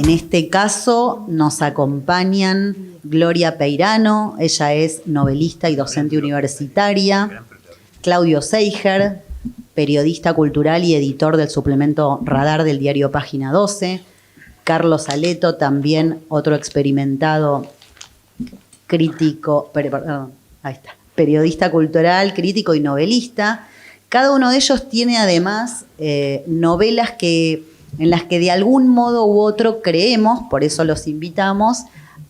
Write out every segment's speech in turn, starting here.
En este caso nos acompañan Gloria Peirano, ella es novelista y docente universitaria, Claudio Seijer, periodista cultural y editor del suplemento Radar del diario Página 12, Carlos Aleto, también otro experimentado crítico, periodista cultural, crítico y novelista. Cada uno de ellos tiene además novelas en las que de algún modo u otro creemos, por eso los invitamos,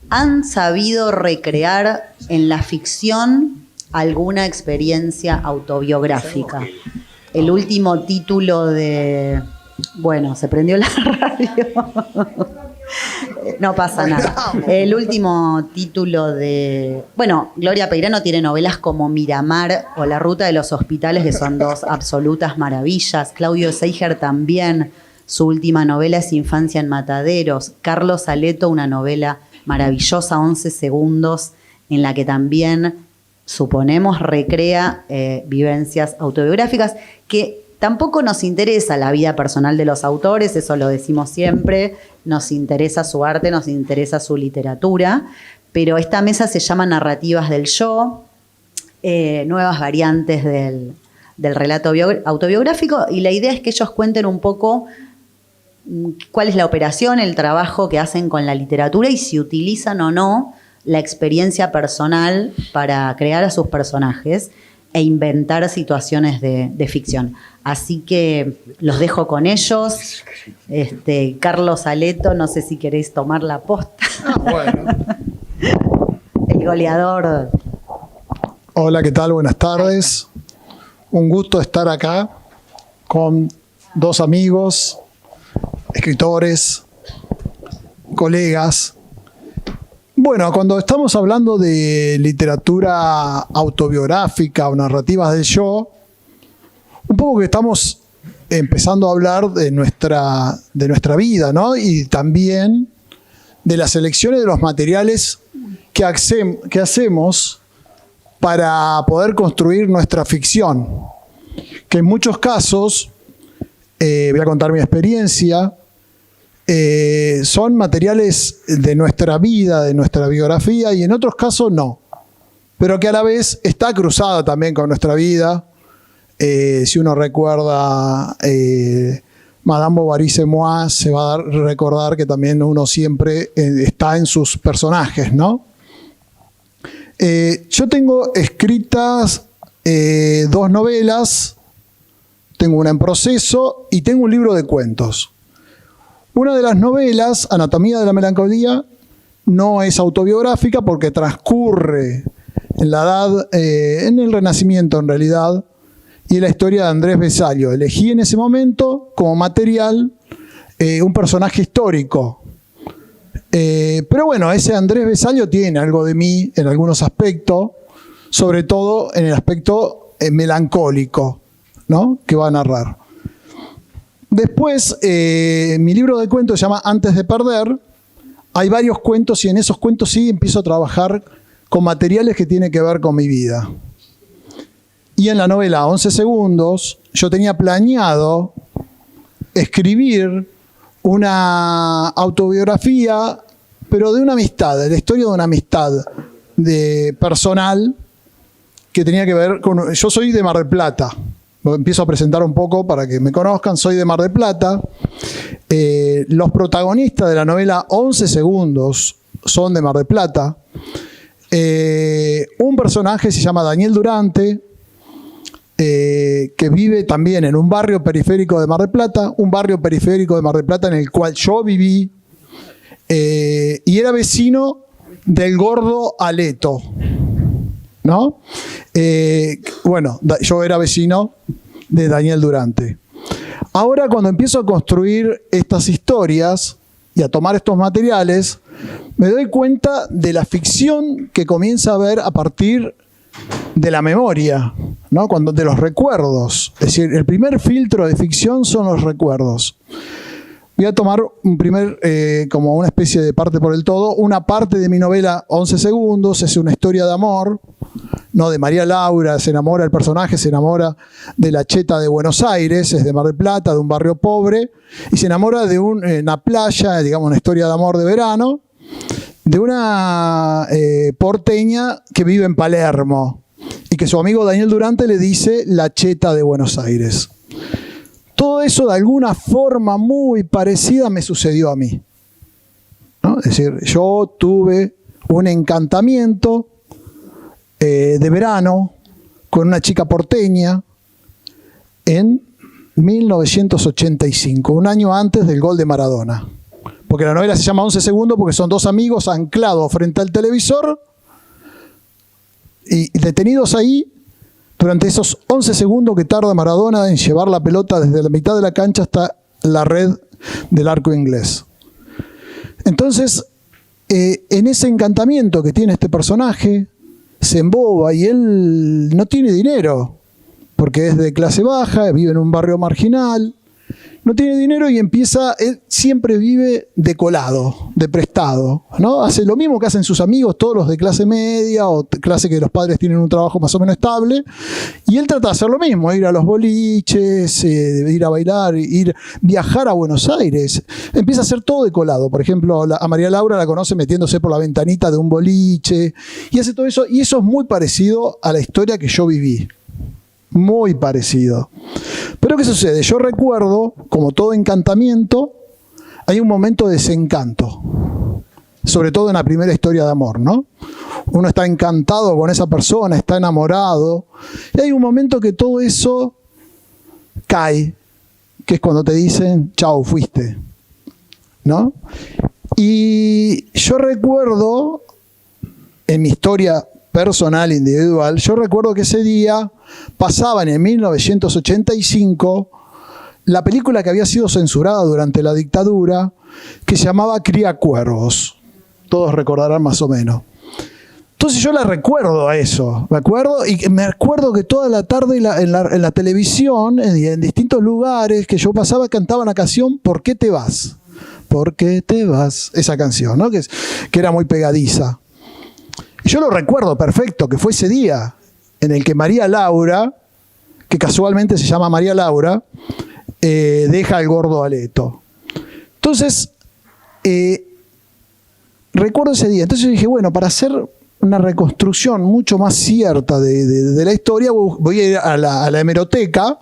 han sabido recrear en la ficción alguna experiencia autobiográfica. El último título de... Bueno, se prendió la radio. No pasa nada. El último título de... Bueno, Gloria Peirano tiene novelas como Miramar o La ruta de los hospitales, que son dos absolutas maravillas. Claudio Seijer también. Su última novela es Infancia en Mataderos. Carlos Aleto, una novela maravillosa, 11 segundos, en la que también, suponemos, recrea vivencias autobiográficas, que tampoco nos interesa la vida personal de los autores, eso lo decimos siempre, nos interesa su arte, nos interesa su literatura, pero esta mesa se llama Narrativas del Yo, nuevas variantes del relato autobiográfico, y la idea es que ellos cuenten un poco cuál es la operación, el trabajo que hacen con la literatura y si utilizan o no la experiencia personal para crear a sus personajes e inventar situaciones de ficción. Así que los dejo con ellos. Carlos Aleto, no sé si queréis tomar la posta. Bueno. El goleador. Hola, ¿qué tal? Buenas tardes. Un gusto estar acá con dos amigos, escritores, colegas. Bueno, cuando estamos hablando de literatura autobiográfica o narrativas del yo, un poco que estamos empezando a hablar de nuestra vida, ¿no? Y también de las elecciones de los materiales que hacemos para poder construir nuestra ficción. Que en muchos casos, voy a contar mi experiencia, son materiales de nuestra vida, de nuestra biografía, y en otros casos no. Pero que a la vez está cruzada también con nuestra vida. Si uno recuerda Madame Bovary c'est moi, se va a recordar que también uno siempre está en sus personajes, ¿no? Yo tengo escritas 2 novelas, tengo una en proceso y tengo un libro de cuentos. Una de las novelas, Anatomía de la Melancolía, no es autobiográfica porque transcurre en la edad, en el Renacimiento en realidad, y es la historia de Andrés Vesallo. Elegí en ese momento como material un personaje histórico. Pero bueno, ese Andrés Vesallo tiene algo de mí en algunos aspectos, sobre todo en el aspecto melancólico, ¿no?, que va a narrar. Después, mi libro de cuentos se llama Antes de perder. Hay varios cuentos y en esos cuentos sí empiezo a trabajar con materiales que tienen que ver con mi vida. Y en la novela 11 segundos, yo tenía planeado escribir una autobiografía, pero de una amistad, de la historia de una amistad personal que tenía que ver con... Yo soy de Mar del Plata. Empiezo a presentar un poco para que me conozcan. Soy de Mar del Plata. Los protagonistas de la novela 11 segundos son de Mar del Plata. Un personaje se llama Daniel Durante, que vive también en un barrio periférico de Mar del Plata, un barrio periférico de Mar del Plata en el cual yo viví, y era vecino del gordo Aleto, ¿no? Bueno, yo era vecino de Daniel Durante. Ahora, cuando empiezo a construir estas historias y a tomar estos materiales, me doy cuenta de la ficción que comienza a ver a partir de la memoria, ¿no? De los recuerdos. Es decir, el primer filtro de ficción son los recuerdos. Voy a tomar como una especie de parte por el todo. Una parte de mi novela 11 segundos es una historia de amor ¿no? De María Laura, se enamora el personaje, se enamora de la cheta de Buenos Aires, es de Mar del Plata, de un barrio pobre, y se enamora de una playa, digamos una historia de amor de verano, de una porteña que vive en Palermo, y que su amigo Daniel Durante le dice la cheta de Buenos Aires. Todo eso de alguna forma muy parecida me sucedió a mí, ¿no? Es decir, yo tuve un encantamiento de verano con una chica porteña en 1985, un año antes del gol de Maradona. Porque la novela se llama 11 segundos porque son dos amigos anclados frente al televisor y detenidos ahí durante esos 11 segundos que tarda Maradona en llevar la pelota desde la mitad de la cancha hasta la red del arco inglés. Entonces, en ese encantamiento que tiene este personaje, se emboba y él no tiene dinero, porque es de clase baja, vive en un barrio marginal, no tiene dinero y él siempre vive de colado, de prestado, ¿no? Hace lo mismo que hacen sus amigos, todos los de clase media o clase que los padres tienen un trabajo más o menos estable, y él trata de hacer lo mismo, ir a los boliches, ir a bailar, viajar a Buenos Aires. Empieza a hacer todo de colado. Por ejemplo, a María Laura la conoce metiéndose por la ventanita de un boliche, y hace todo eso, y eso es muy parecido a la historia que yo viví. Muy parecido. Pero ¿qué sucede? Yo recuerdo, como todo encantamiento, hay un momento de desencanto. Sobre todo en la primera historia de amor, ¿no? Uno está encantado con esa persona, está enamorado. Y hay un momento que todo eso cae, que es cuando te dicen, chao, fuiste, ¿no? Y yo recuerdo, en mi historia personal, individual, yo recuerdo que ese día pasaban en 1985 la película que había sido censurada durante la dictadura, que se llamaba Criacuervos. Todos recordarán más o menos. Entonces yo la recuerdo a eso, me acuerdo que toda la tarde en la televisión, en distintos lugares que yo pasaba, cantaban la canción ¿Por qué te vas? ¿Por qué te vas? Esa canción, ¿no? que era muy pegadiza. Yo lo recuerdo perfecto, que fue ese día en el que María Laura, que casualmente se llama María Laura, deja al gordo Aleto. Entonces, recuerdo ese día. Entonces yo dije, bueno, para hacer una reconstrucción mucho más cierta de la historia, voy a ir a la hemeroteca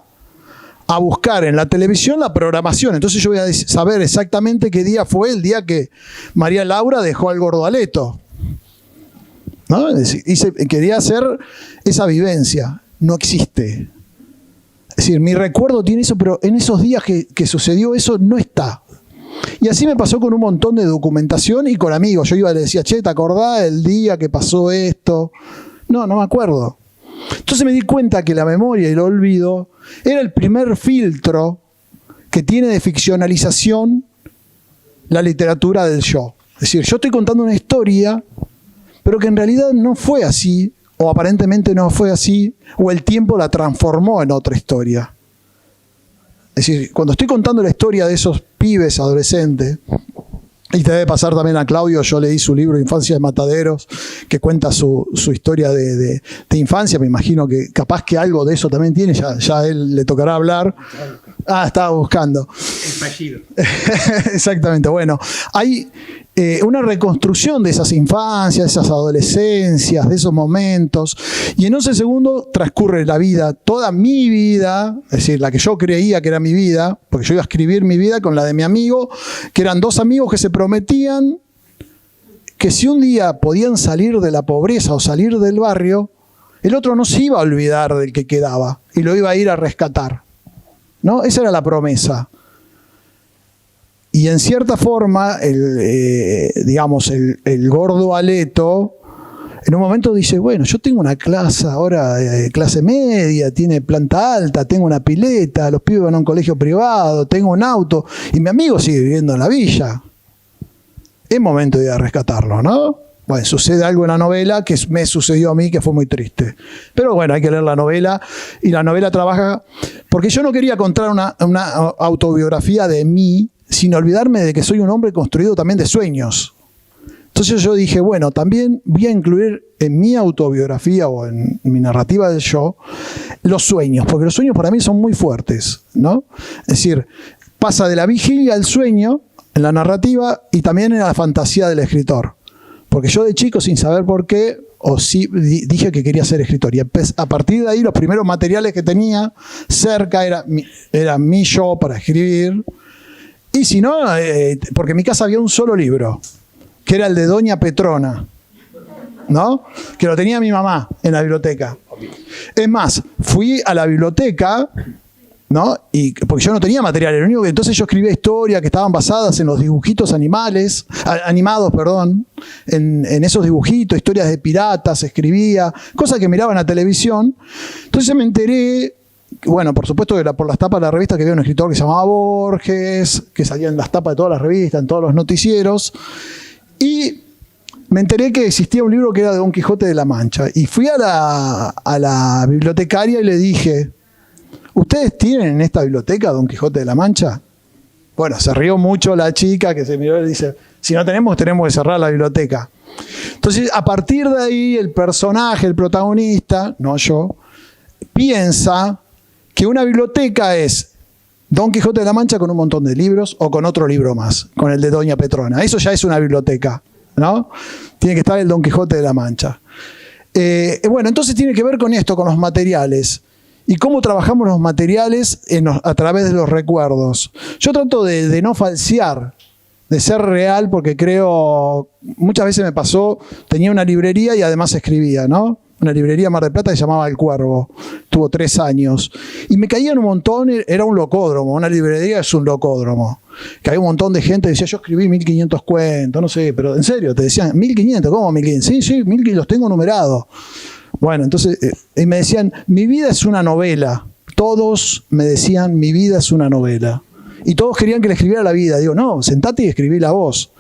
a buscar en la televisión la programación. Entonces yo voy a saber exactamente qué día fue el día que María Laura dejó al gordo Aleto, ¿no? Quería hacer esa vivencia. No existe. Es decir, mi recuerdo tiene eso, pero en esos días que sucedió eso no está. Y así me pasó con un montón de documentación y con amigos. Yo iba y le decía, che, ¿te acordás el día que pasó esto? No me acuerdo. Entonces me di cuenta que la memoria y el olvido era el primer filtro que tiene de ficcionalización la literatura del yo. Es decir, yo estoy contando una historia, pero que en realidad no fue así, o aparentemente no fue así, o el tiempo la transformó en otra historia. Es decir, cuando estoy contando la historia de esos pibes adolescentes, y te debe pasar también a Claudio, yo leí su libro Infancia de Mataderos, que cuenta su historia de infancia, me imagino que capaz que algo de eso también tiene, ya a él le tocará hablar. Estaba buscando. El fallido. Exactamente, bueno, hay una reconstrucción de esas infancias, de esas adolescencias, de esos momentos, y en 11 segundos transcurre la vida, toda mi vida, es decir, la que yo creía que era mi vida, porque yo iba a escribir mi vida con la de mi amigo, que eran dos amigos que se prometían que si un día podían salir de la pobreza o salir del barrio, el otro no se iba a olvidar del que quedaba y lo iba a ir a rescatar, ¿no? Esa era la promesa. Y en cierta forma, el gordo Aleto, en un momento dice, bueno, yo tengo una clase ahora de clase media, tiene planta alta, tengo una pileta, los pibes van a un colegio privado, tengo un auto, y mi amigo sigue viviendo en la villa. Es momento de ir a rescatarlo, ¿no? Bueno, sucede algo en la novela que me sucedió a mí, que fue muy triste. Pero bueno, hay que leer la novela, y la novela trabaja, porque yo no quería contar una autobiografía de mí, sin olvidarme de que soy un hombre construido también de sueños. Entonces yo dije, bueno, también voy a incluir en mi autobiografía o en mi narrativa del yo los sueños, porque los sueños para mí son muy fuertes, ¿no? Es decir, pasa de la vigilia al sueño en la narrativa y también en la fantasía del escritor. Porque yo de chico, sin saber por qué, dije que quería ser escritor. Y a partir de ahí, los primeros materiales que tenía cerca era mi yo para escribir. Y si no, porque en mi casa había un solo libro, que era el de Doña Petrona, ¿no? Que lo tenía mi mamá en la biblioteca. Es más, fui a la biblioteca, ¿no? Porque yo no tenía material, lo único que entonces yo escribía historias que estaban basadas en los dibujitos animados, en esos dibujitos, historias de piratas, escribía, cosas que miraba en la televisión. Entonces me enteré, bueno, por supuesto que por las tapas de la revista, que había un escritor que se llamaba Borges, que salía en las tapas de todas las revistas, en todos los noticieros, y me enteré que existía un libro que era de Don Quijote de la Mancha. Y fui a la bibliotecaria y le dije, ¿ustedes tienen en esta biblioteca Don Quijote de la Mancha? Bueno, se rió mucho la chica que se miró y dice, si no tenemos que cerrar la biblioteca. Entonces, a partir de ahí, el personaje, el protagonista, no yo, piensa que una biblioteca es Don Quijote de la Mancha con un montón de libros o con otro libro más, con el de Doña Petrona. Eso ya es una biblioteca, ¿no? Tiene que estar el Don Quijote de la Mancha. Bueno, entonces tiene que ver con esto, con los materiales. Y cómo trabajamos los materiales a través de los recuerdos. Yo trato de no falsear, de ser real, porque creo, muchas veces me pasó, tenía una librería y además escribía, ¿no? Una librería en Mar del Plata que se llamaba El Cuervo. Tuvo 3 años. Y me caían un montón, era un locódromo. Una librería es un locódromo. Que había un montón de gente que decía, yo escribí 1500 cuentos, no sé, pero en serio, te decían, 1500, ¿cómo 1500? Sí, 1500, los tengo numerados. Bueno, entonces, y me decían, mi vida es una novela. Todos me decían, mi vida es una novela. Y todos querían que le escribiera la vida. Digo, no, sentate y escribí la voz.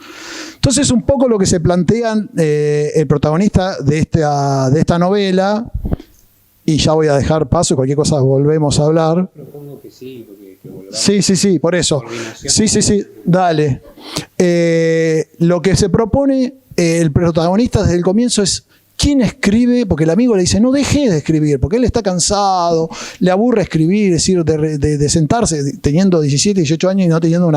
Entonces, un poco lo que se plantean el protagonista de esta novela, y ya voy a dejar paso, cualquier cosa volvemos a hablar. Propongo que sí, porque que volvamos. Sí, por eso. Sí, dale. Lo que se propone el protagonista desde el comienzo es, ¿quién escribe? Porque el amigo le dice, no deje de escribir, porque él está cansado, le aburre escribir, es decir, de sentarse teniendo 17, 18 años y no teniendo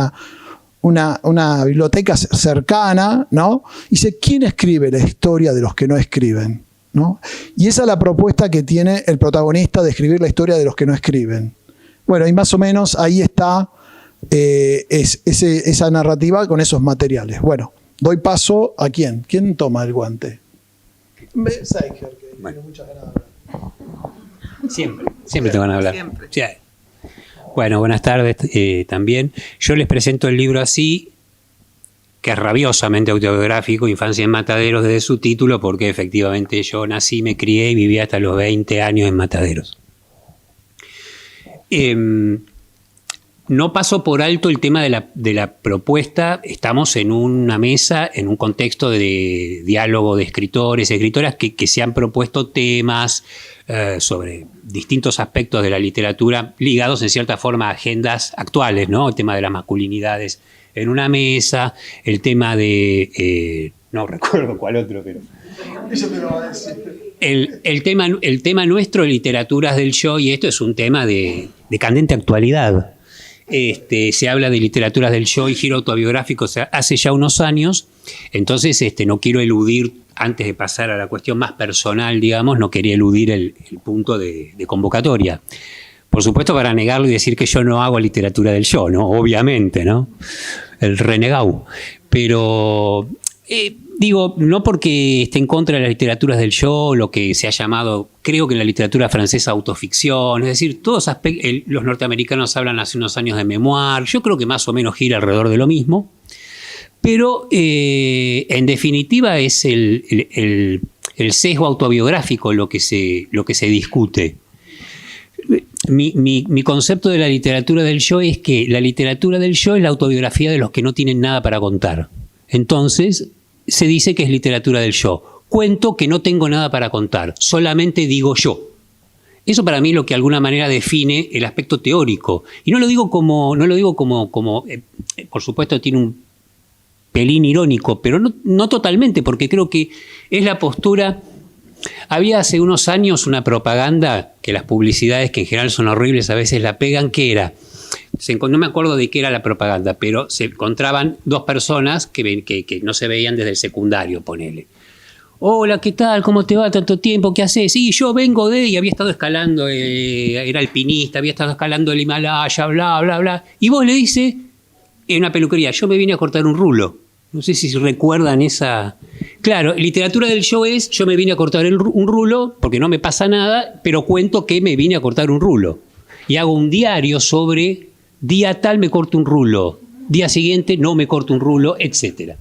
una biblioteca cercana, ¿no? Y dice, ¿quién escribe la historia de los que no escriben? ¿No? Y esa es la propuesta que tiene el protagonista de escribir la historia de los que no escriben. Bueno, y más o menos ahí está esa narrativa con esos materiales. Bueno, doy paso a ¿quién? ¿Quién toma el guante? Seiger, que tiene muchas ganas de hablar. Siempre te van a hablar. Siempre. Sí. Bueno, buenas tardes también. Yo les presento el libro así, que es rabiosamente autobiográfico, Infancia en Mataderos, desde su título, porque efectivamente yo nací, me crié y viví hasta los 20 años en Mataderos. No paso por alto el tema de la propuesta. Estamos en una mesa, en un contexto de diálogo de escritores, escritoras que se han propuesto temas sobre distintos aspectos de la literatura ligados en cierta forma a agendas actuales, ¿no? El tema de las masculinidades en una mesa, el tema de... no recuerdo cuál otro, pero... Eso te lo va a decir. El tema nuestro de literaturas del yo, y esto es un tema de candente actualidad. Se habla de literaturas del yo y giro autobiográfico hace ya unos años, entonces no quiero eludir, antes de pasar a la cuestión más personal, digamos, no quería eludir el punto de convocatoria. Por supuesto, para negarlo y decir que yo no hago literatura del yo, ¿no? Obviamente, ¿no? El renegado. Pero... digo, no porque esté en contra de las literaturas del yo, lo que se ha llamado, creo que en la literatura francesa, autoficción, es decir, todos los norteamericanos hablan hace unos años de memoir, yo creo que más o menos gira alrededor de lo mismo, pero en definitiva es el sesgo autobiográfico lo que se discute. Mi concepto de la literatura del yo es que la literatura del yo es la autobiografía de los que no tienen nada para contar. Entonces, se dice que es literatura del yo. Cuento que no tengo nada para contar, solamente digo yo. Eso para mí es lo que de alguna manera define el aspecto teórico. Y no lo digo como por supuesto tiene un pelín irónico, pero no totalmente, porque creo que es la postura. Había hace unos años una propaganda, que las publicidades, que en general son horribles, a veces la pegan, que era, no me acuerdo de qué era la propaganda, pero se encontraban dos personas que no se veían desde el secundario, ponele. Hola, ¿qué tal? ¿Cómo te va? ¿Tanto tiempo? ¿Qué haces? Sí, yo vengo y había estado escalando, era alpinista, había estado escalando el Himalaya, bla, bla, bla. Y vos le dices, en una peluquería, yo me vine a cortar un rulo. No sé si recuerdan esa. Claro, literatura del yo es, yo me vine a cortar un rulo porque no me pasa nada, pero cuento que me vine a cortar un rulo. Y hago un diario sobre día tal me corto un rulo, día siguiente no me corto un rulo, etc.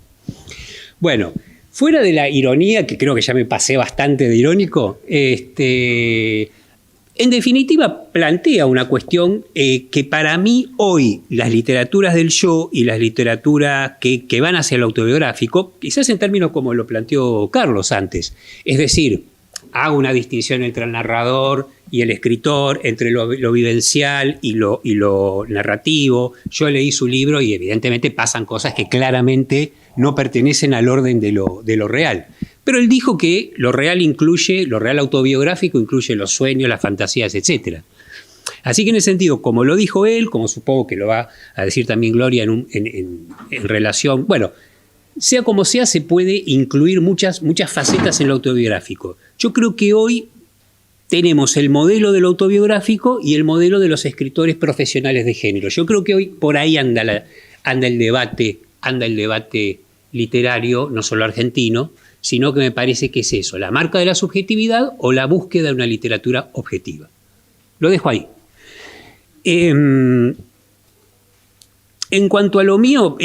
Bueno, fuera de la ironía, que creo que ya me pasé bastante de irónico, en definitiva plantea una cuestión que para mí hoy las literaturas del yo y las literaturas que van hacia el autobiográfico, quizás en términos como lo planteó Carlos antes, es decir, hago una distinción entre el narrador y el escritor, entre lo vivencial y lo narrativo. Yo leí su libro y evidentemente pasan cosas que claramente no pertenecen al orden de lo real. Pero él dijo que lo real autobiográfico incluye los sueños, las fantasías, etc. Así que en ese sentido, como lo dijo él, como supongo que lo va a decir también Gloria en relación, bueno, sea como sea, se puede incluir muchas facetas en lo autobiográfico. Yo creo que hoy tenemos el modelo del autobiográfico y el modelo de los escritores profesionales de género. Yo creo que hoy por ahí anda el debate literario, no solo argentino, sino que me parece que es eso, la marca de la subjetividad o la búsqueda de una literatura objetiva. Lo dejo ahí. En cuanto a lo mío,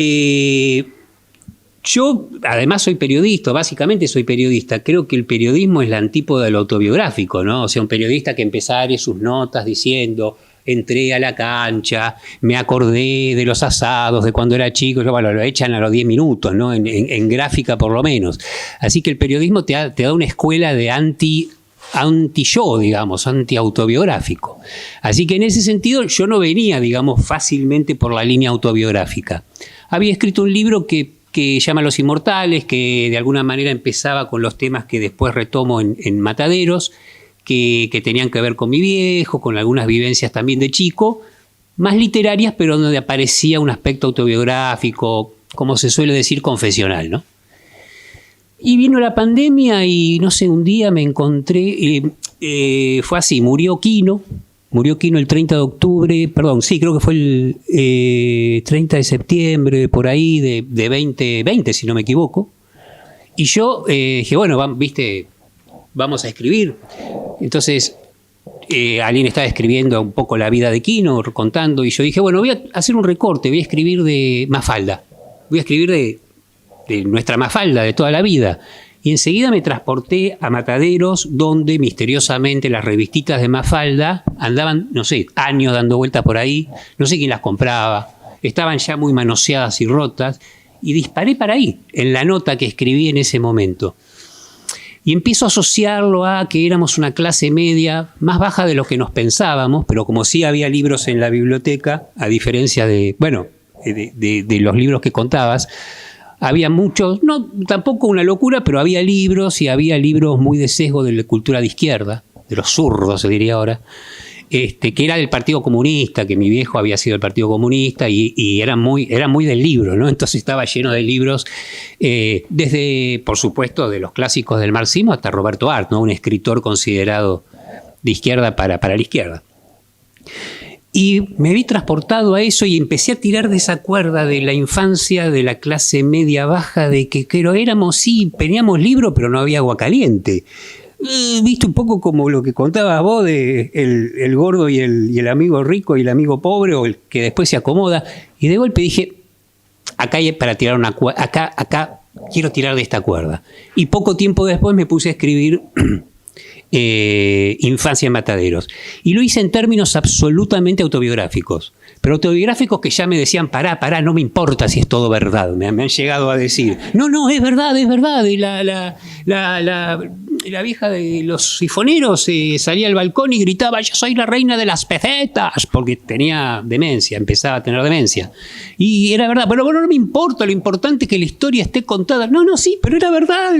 yo además soy periodista, básicamente soy periodista. Creo que el periodismo es la antípoda del autobiográfico, ¿no? O sea, un periodista que empezara sus notas diciendo: entré a la cancha, me acordé de los asados de cuando era chico, bueno, lo echan a los 10 minutos, ¿no? En gráfica por lo menos. Así que el periodismo te da una escuela de anti-yo, digamos, anti-autobiográfico. Así que en ese sentido yo no venía, digamos, fácilmente por la línea autobiográfica. Había escrito un libro que llama Los Inmortales, que de alguna manera empezaba con los temas que después retomo en Mataderos, que tenían que ver con mi viejo, con algunas vivencias también de chico, más literarias, pero donde aparecía un aspecto autobiográfico, como se suele decir, confesional, ¿no? Y vino la pandemia y, no sé, un día me encontré, fue así, murió Quino el 30 de octubre, perdón, sí, creo que fue el 30 de septiembre, por ahí, de 2020, si no me equivoco. Y yo dije, bueno, vamos a escribir. Entonces, alguien estaba escribiendo un poco la vida de Quino, contando, y yo dije, bueno, voy a hacer un recorte, voy a escribir de Mafalda, voy a escribir de nuestra Mafalda, de toda la vida. Y enseguida me transporté a Mataderos, donde misteriosamente las revistitas de Mafalda andaban, no sé, años dando vueltas por ahí, no sé quién las compraba, estaban ya muy manoseadas y rotas, y disparé para ahí, en la nota que escribí en ese momento. Y empiezo a asociarlo a que éramos una clase media más baja de lo que nos pensábamos, pero como sí había libros en la biblioteca, a diferencia de los libros que contabas, había muchos, no tampoco una locura, pero había libros, y había libros muy de sesgo de la cultura de izquierda, de los zurdos se diría ahora, que era del Partido Comunista, que mi viejo había sido del Partido Comunista y era muy del libro, ¿no? Entonces estaba lleno de libros, desde, por supuesto, de los clásicos del marxismo hasta Roberto Arlt, ¿no? Un escritor considerado de izquierda para la izquierda. Y me vi transportado a eso y empecé a tirar de esa cuerda de la infancia de la clase media baja, de que éramos, sí, teníamos libro, pero no había agua caliente. Viste un poco como lo que contabas vos de el gordo y el amigo rico y el amigo pobre, o el que después se acomoda. Y de golpe dije, acá hay para tirar una cuerda, acá quiero tirar de esta cuerda. Y poco tiempo después me puse a escribir Infancia en Mataderos. Y lo hice en términos absolutamente autobiográficos. Pero autobiográficos que ya me decían, pará, no me importa si es todo verdad. Me han llegado a decir, no, es verdad. Y la vieja de los sifoneros salía al balcón y gritaba: yo soy la reina de las pesetas, porque tenía demencia, empezaba a tener demencia. Y era verdad, pero bueno, no me importa, lo importante es que la historia esté contada. No, sí, pero era verdad.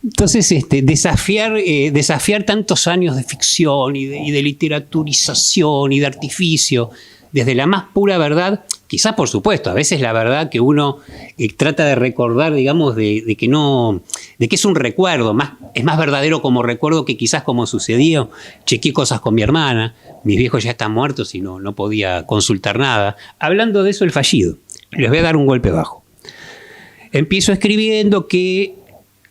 Entonces, desafiar tantos años de ficción y de literaturización y de artificio, desde la más pura verdad, quizás por supuesto, a veces la verdad que uno trata de recordar, digamos, de que es un recuerdo, es más verdadero como recuerdo que quizás como sucedió. Chequeé cosas con mi hermana, mis viejos ya están muertos y no podía consultar nada. Hablando de eso, el fallido. Les voy a dar un golpe bajo. Empiezo escribiendo que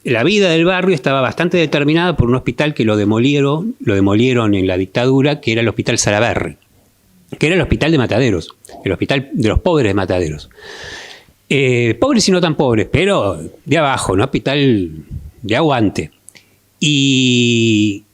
la vida del barrio estaba bastante determinada por un hospital que lo demolieron en la dictadura, que era el Hospital Salaberry, que era el hospital de Mataderos, el hospital de los pobres de Mataderos. Pobres y no tan pobres, pero de abajo, un hospital de aguante. Y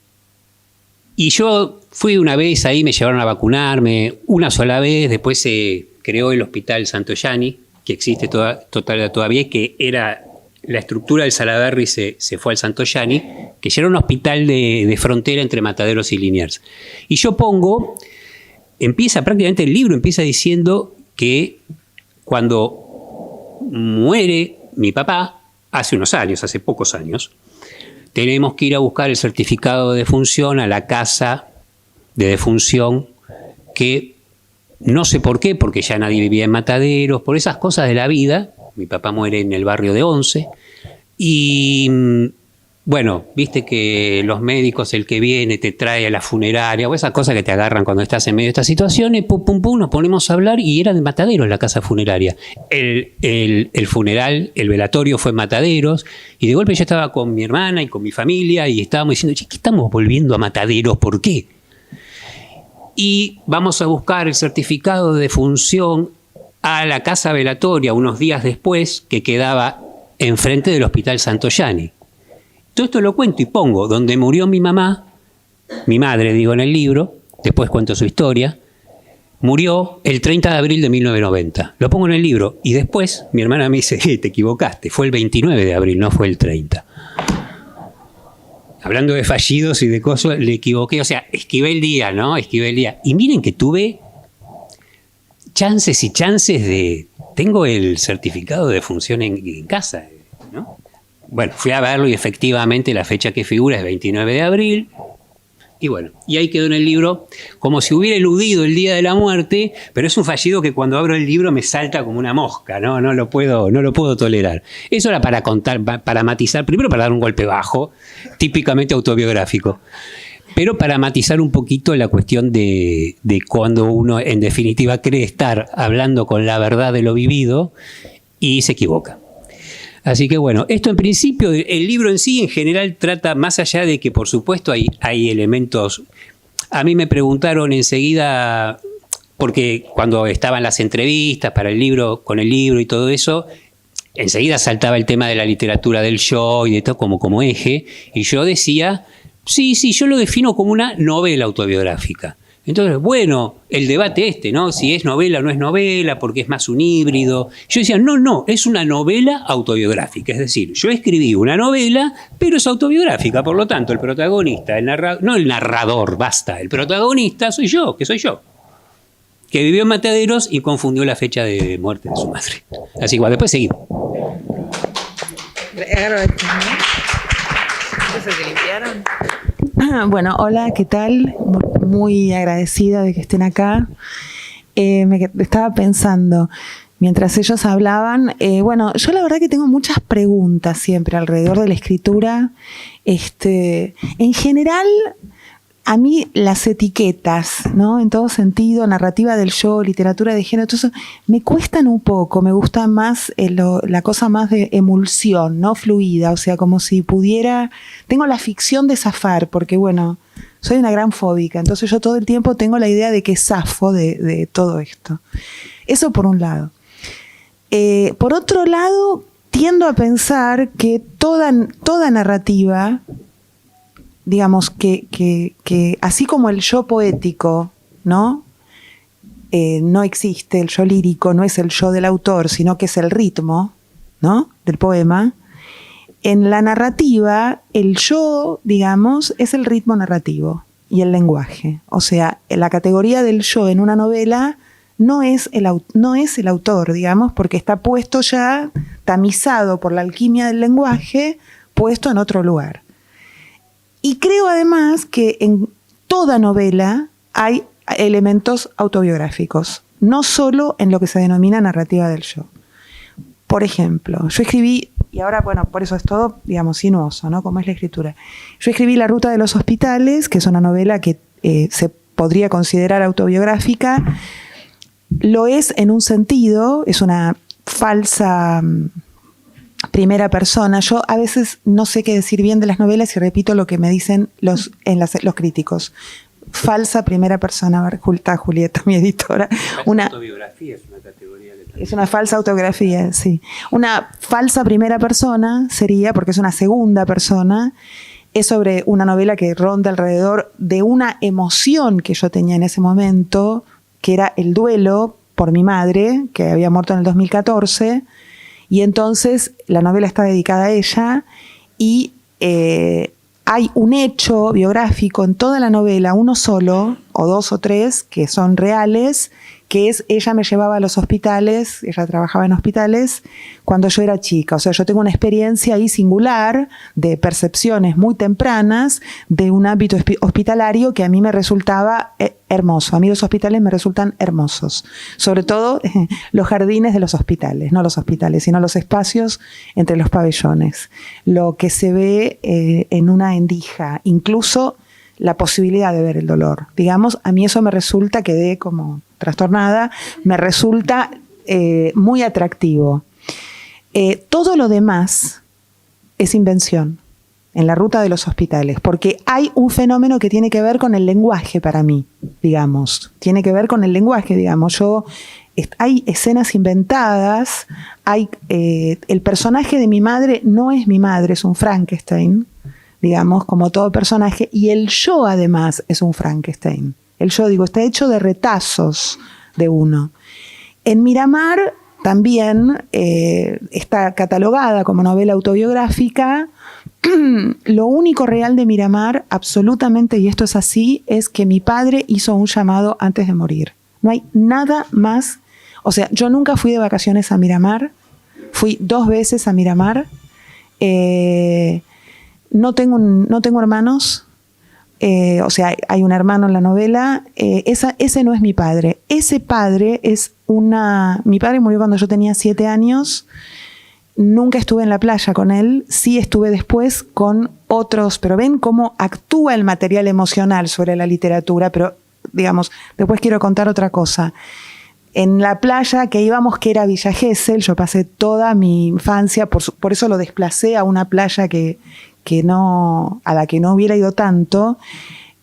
yo fui una vez ahí, me llevaron a vacunarme una sola vez, después se creó el Hospital Santoyani, que existe todavía, y que era la estructura del Salaberry se fue al Santoyani, que ya era un hospital de frontera entre Mataderos y Liniers. Y yo prácticamente el libro empieza diciendo que cuando muere mi papá, hace pocos años, tenemos que ir a buscar el certificado de defunción a la casa de defunción, que no sé por qué, porque ya nadie vivía en Mataderos, por esas cosas de la vida. Mi papá muere en el barrio de Once y bueno, viste que los médicos, el que viene te trae a la funeraria o esas cosas que te agarran cuando estás en medio de estas situaciones, pum, nos ponemos a hablar y era de Mataderos la casa funeraria. El funeral, el velatorio fue en Mataderos y de golpe yo estaba con mi hermana y con mi familia y estábamos diciendo: ¿qué estamos volviendo a Mataderos? ¿Por qué? Y vamos a buscar el certificado de defunción a la casa velatoria unos días después, que quedaba enfrente del Hospital Santoyani. Todo esto lo cuento y pongo donde murió mi mamá, mi madre, digo en el libro, después cuento su historia, murió el 30 de abril de 1990. Lo pongo en el libro y después mi hermana me dice: te equivocaste, fue el 29 de abril, no fue el 30. Hablando de fallidos y de cosas, le equivoqué, o sea, esquivé el día, ¿no? Esquivé el día. Y miren que tuve chances y chances de... Tengo el certificado de defunción en casa, ¿no? Bueno, fui a verlo y efectivamente la fecha que figura es 29 de abril. Y bueno, y ahí quedó en el libro como si hubiera eludido el día de la muerte, pero es un fallido que cuando abro el libro me salta como una mosca, ¿no? No lo puedo tolerar. Eso era para contar, para matizar, primero para dar un golpe bajo, típicamente autobiográfico. Pero para matizar un poquito la cuestión de cuando uno en definitiva cree estar hablando con la verdad de lo vivido y se equivoca. Así que bueno, esto en principio, el libro en sí en general trata, más allá de que por supuesto hay elementos. A mí me preguntaron enseguida, porque cuando estaban las entrevistas para el libro, con el libro y todo eso, enseguida saltaba el tema de la literatura del yo y de todo como eje, y yo decía... Sí, yo lo defino como una novela autobiográfica. Entonces, bueno, el debate ¿no? Si es novela o no es novela, porque es más un híbrido. Yo decía, no, es una novela autobiográfica. Es decir, yo escribí una novela, pero es autobiográfica. Por lo tanto, el protagonista, no el narrador, basta. El protagonista soy yo, que vivió en Mataderos y confundió la fecha de muerte de su madre. Así que después seguimos. ¿Se limpiaron? Bueno, hola, ¿qué tal? Muy agradecida de que estén acá. Me estaba pensando, mientras ellos hablaban, bueno, yo la verdad que tengo muchas preguntas siempre alrededor de la escritura. En general, a mí las etiquetas, ¿no? En todo sentido, narrativa del yo, literatura de género, todo eso, me cuestan un poco, me gusta más la cosa más de emulsión, ¿no? Fluida, o sea, como si pudiera... Tengo la ficción de zafar, porque bueno, soy una gran fóbica, entonces yo todo el tiempo tengo la idea de que zafo de todo esto. Eso por un lado. Por otro lado, tiendo a pensar que toda narrativa... digamos que así como el yo poético, ¿no? No existe, el yo lírico no es el yo del autor, sino que es el ritmo, ¿no? Del poema. en la narrativa, el yo, digamos, es el ritmo narrativo y el lenguaje. O sea, la categoría del yo en una novela no es el autor, digamos, porque está puesto ya, tamizado por la alquimia del lenguaje, puesto en otro lugar. Y creo además que en toda novela hay elementos autobiográficos, no solo en lo que se denomina narrativa del yo. Por ejemplo, yo escribí, y ahora, bueno, por eso es todo, digamos, sinuoso, ¿no? Como es la escritura. Yo escribí La ruta de los hospitales, que es una novela que se podría considerar autobiográfica. Lo es en un sentido, es una falsa primera persona. Yo a veces no sé qué decir bien de las novelas y repito lo que me dicen los críticos. Falsa primera persona, está Julieta, mi editora. Una autobiografía es una categoría. Es una falsa autobiografía, sí. Una falsa primera persona sería, porque es una segunda persona, es sobre una novela que ronda alrededor de una emoción que yo tenía en ese momento, que era el duelo por mi madre, que había muerto en el 2014, y entonces la novela está dedicada a ella, y hay un hecho biográfico en toda la novela, uno solo, o dos o tres, que son reales, que es, ella me llevaba a los hospitales, ella trabajaba en hospitales, cuando yo era chica. O sea, yo tengo una experiencia ahí singular de percepciones muy tempranas de un ámbito hospitalario que a mí me resultaba hermoso. A mí los hospitales me resultan hermosos. Sobre todo los jardines de los hospitales, no los hospitales, sino los espacios entre los pabellones. Lo que se ve en una endija, incluso la posibilidad de ver el dolor. Digamos, a mí eso me resulta, quedé como trastornada, me resulta muy atractivo. Todo lo demás es invención en la ruta de los hospitales, porque hay un fenómeno que tiene que ver con el lenguaje para mí, digamos. Tiene que ver con el lenguaje, digamos. Hay escenas inventadas, el personaje de mi madre no es mi madre, es un Frankenstein, digamos, como todo personaje, y el yo además es un Frankenstein. El yo, digo, está hecho de retazos de uno. En Miramar también está catalogada como novela autobiográfica. Lo único real de Miramar, absolutamente, y esto es así, es que mi padre hizo un llamado antes de morir. No hay nada más. O sea, yo nunca fui de vacaciones a Miramar, fui 2 veces a Miramar. No tengo hermanos, o sea, hay un hermano en la novela. Ese no es mi padre. Ese padre es mi padre murió cuando yo tenía 7 años. Nunca estuve en la playa con él, sí estuve después con otros, pero ven cómo actúa el material emocional sobre la literatura. Pero, digamos, después quiero contar otra cosa. En la playa que íbamos, que era Villa Gesell, yo pasé toda mi infancia, por eso lo desplacé a una playa a la que no hubiera ido tanto.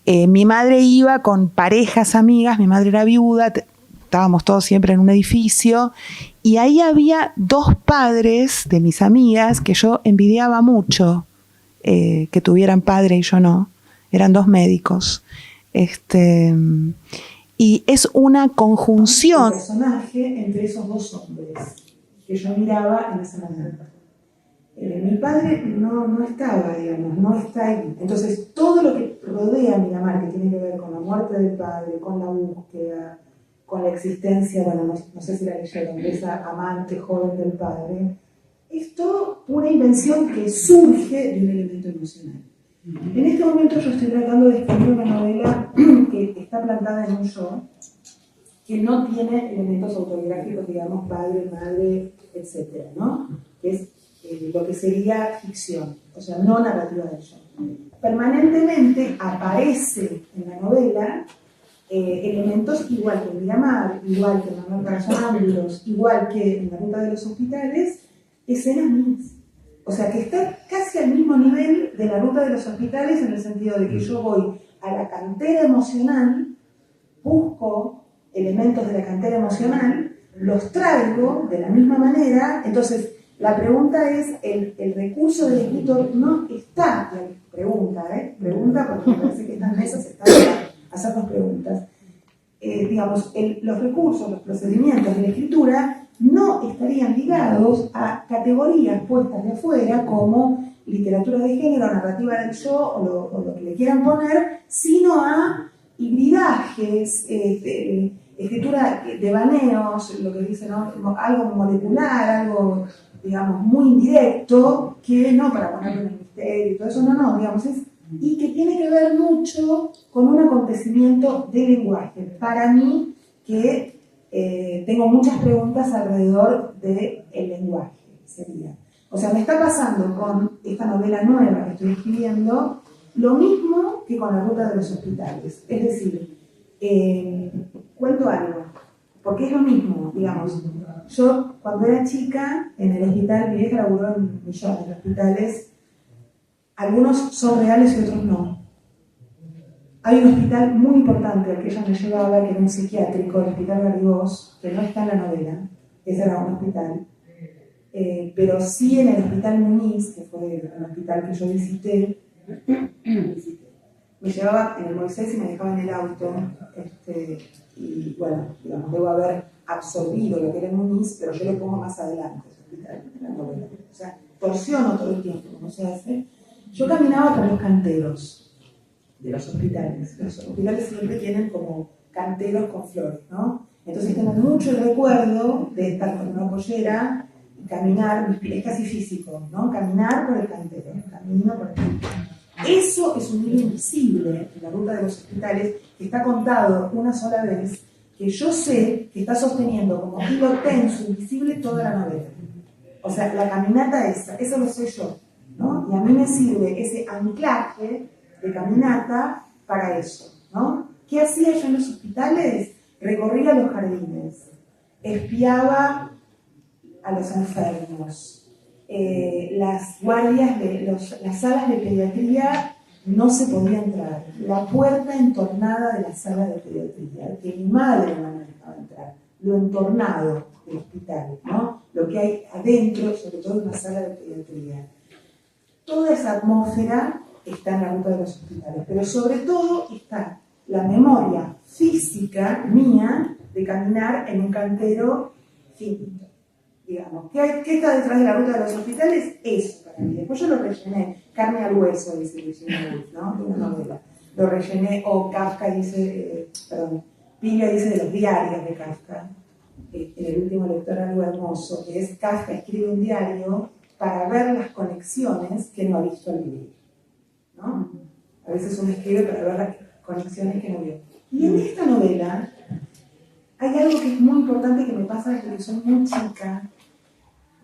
Mi madre iba con parejas amigas, mi madre era viuda, estábamos todos siempre en un edificio, y ahí había 2 padres de mis amigas que yo envidiaba mucho, que tuvieran padre y yo no. Eran 2 médicos. Y es una conjunción de personaje entre esos 2 hombres que yo miraba en ese momento. Mi padre no estaba, digamos, no está ahí. Entonces, todo lo que rodea a Miramar, que tiene que ver con la muerte del padre, con la búsqueda, con la existencia, bueno, no sé si la leyeron, de esa amante joven del padre, es todo una invención que surge de un elemento emocional. En este momento yo estoy tratando de escribir una novela que está plantada en un yo, que no tiene elementos autobiográficos, digamos, padre, madre, etcétera, ¿no? Que es lo que sería ficción, o sea, no narrativa del yo. Permanentemente aparece en la novela elementos igual que en Miramar, igual que en Manuel Corazonámbulos, igual que en La ruta de los hospitales, escenas mías. O sea, que está casi al mismo nivel de La ruta de los hospitales, en el sentido de que yo voy a la cantera emocional, busco elementos de la cantera emocional, los traigo de la misma manera. Entonces, la pregunta es, el recurso del escritor no está, pregunta porque me parece que estas mesas están para hacernos preguntas. Digamos, los recursos, los procedimientos de la escritura no estarían ligados a categorías puestas de afuera como literatura de género, narrativa del yo o lo que le quieran poner, sino a hibridajes, escritura de baneos, lo que dicen, ¿no? Algo molecular, algo, digamos, muy indirecto, que no para ponerlo en el misterio y todo eso, no, digamos, y que tiene que ver mucho con un acontecimiento de lenguaje. Para mí, que tengo muchas preguntas alrededor del lenguaje, sería. O sea, me está pasando con esta novela nueva que estoy escribiendo lo mismo que con La ruta de los hospitales. Es decir, cuento algo, porque es lo mismo, digamos. Yo, cuando era chica, en el hospital, mi vieja laburó en millones de hospitales, algunos son reales y otros no. Hay un hospital muy importante al que ella me llevaba, que era un psiquiátrico, el Hospital Garrigós, que no está en la novela, ese era un hospital. Pero sí en el Hospital Muniz, que fue el hospital que yo visité, me llevaba en el Moisés y me dejaba en el auto, y bueno, digamos, debo haber absorbido lo que era el Muniz, pero yo lo pongo más adelante, ese hospital, en la novela. O sea, torsiono todo el tiempo, como se hace. Yo caminaba por los canteros de los hospitales. Los hospitales siempre tienen como canteros con flores, ¿no? Entonces tengo mucho el recuerdo de estar con una pollera y caminar, es casi físico, ¿no? Caminar por el cantero, camino por el cantero. Eso es un hilo invisible en La ruta de los hospitales, que está contado una sola vez, que yo sé que está sosteniendo como hilo tenso, invisible, toda la novela. O sea, la caminata esa, eso lo sé yo, ¿no? Y a mí me sirve ese anclaje de caminata para eso, ¿no? ¿Qué hacía yo en los hospitales? Recorría los jardines, espiaba a los enfermos, las guardias las salas de pediatría no se podía entrar, la puerta entornada de la sala de pediatría, que mi madre no me dejaba entrar, lo entornado del hospital, ¿no? Lo que hay adentro, sobre todo en la sala de pediatría. Toda esa atmósfera está en La ruta de los hospitales, pero sobre todo está la memoria física mía de caminar en un cantero finito, digamos. ¿Qué está detrás de La ruta de los hospitales? Eso para mí. Después yo lo rellené, carne al hueso, dice Virginia Woolf, ¿no? De una novela. Lo rellené, o Kafka dice, Piglia dice de los diarios de Kafka, en El último lector, algo hermoso, que es Kafka escribe un diario para ver las conexiones que no ha visto al vivir, ¿no? A veces uno escribe para ver las conexiones que no vio. Y en esta novela hay algo que es muy importante que me pasa desde que soy muy chica,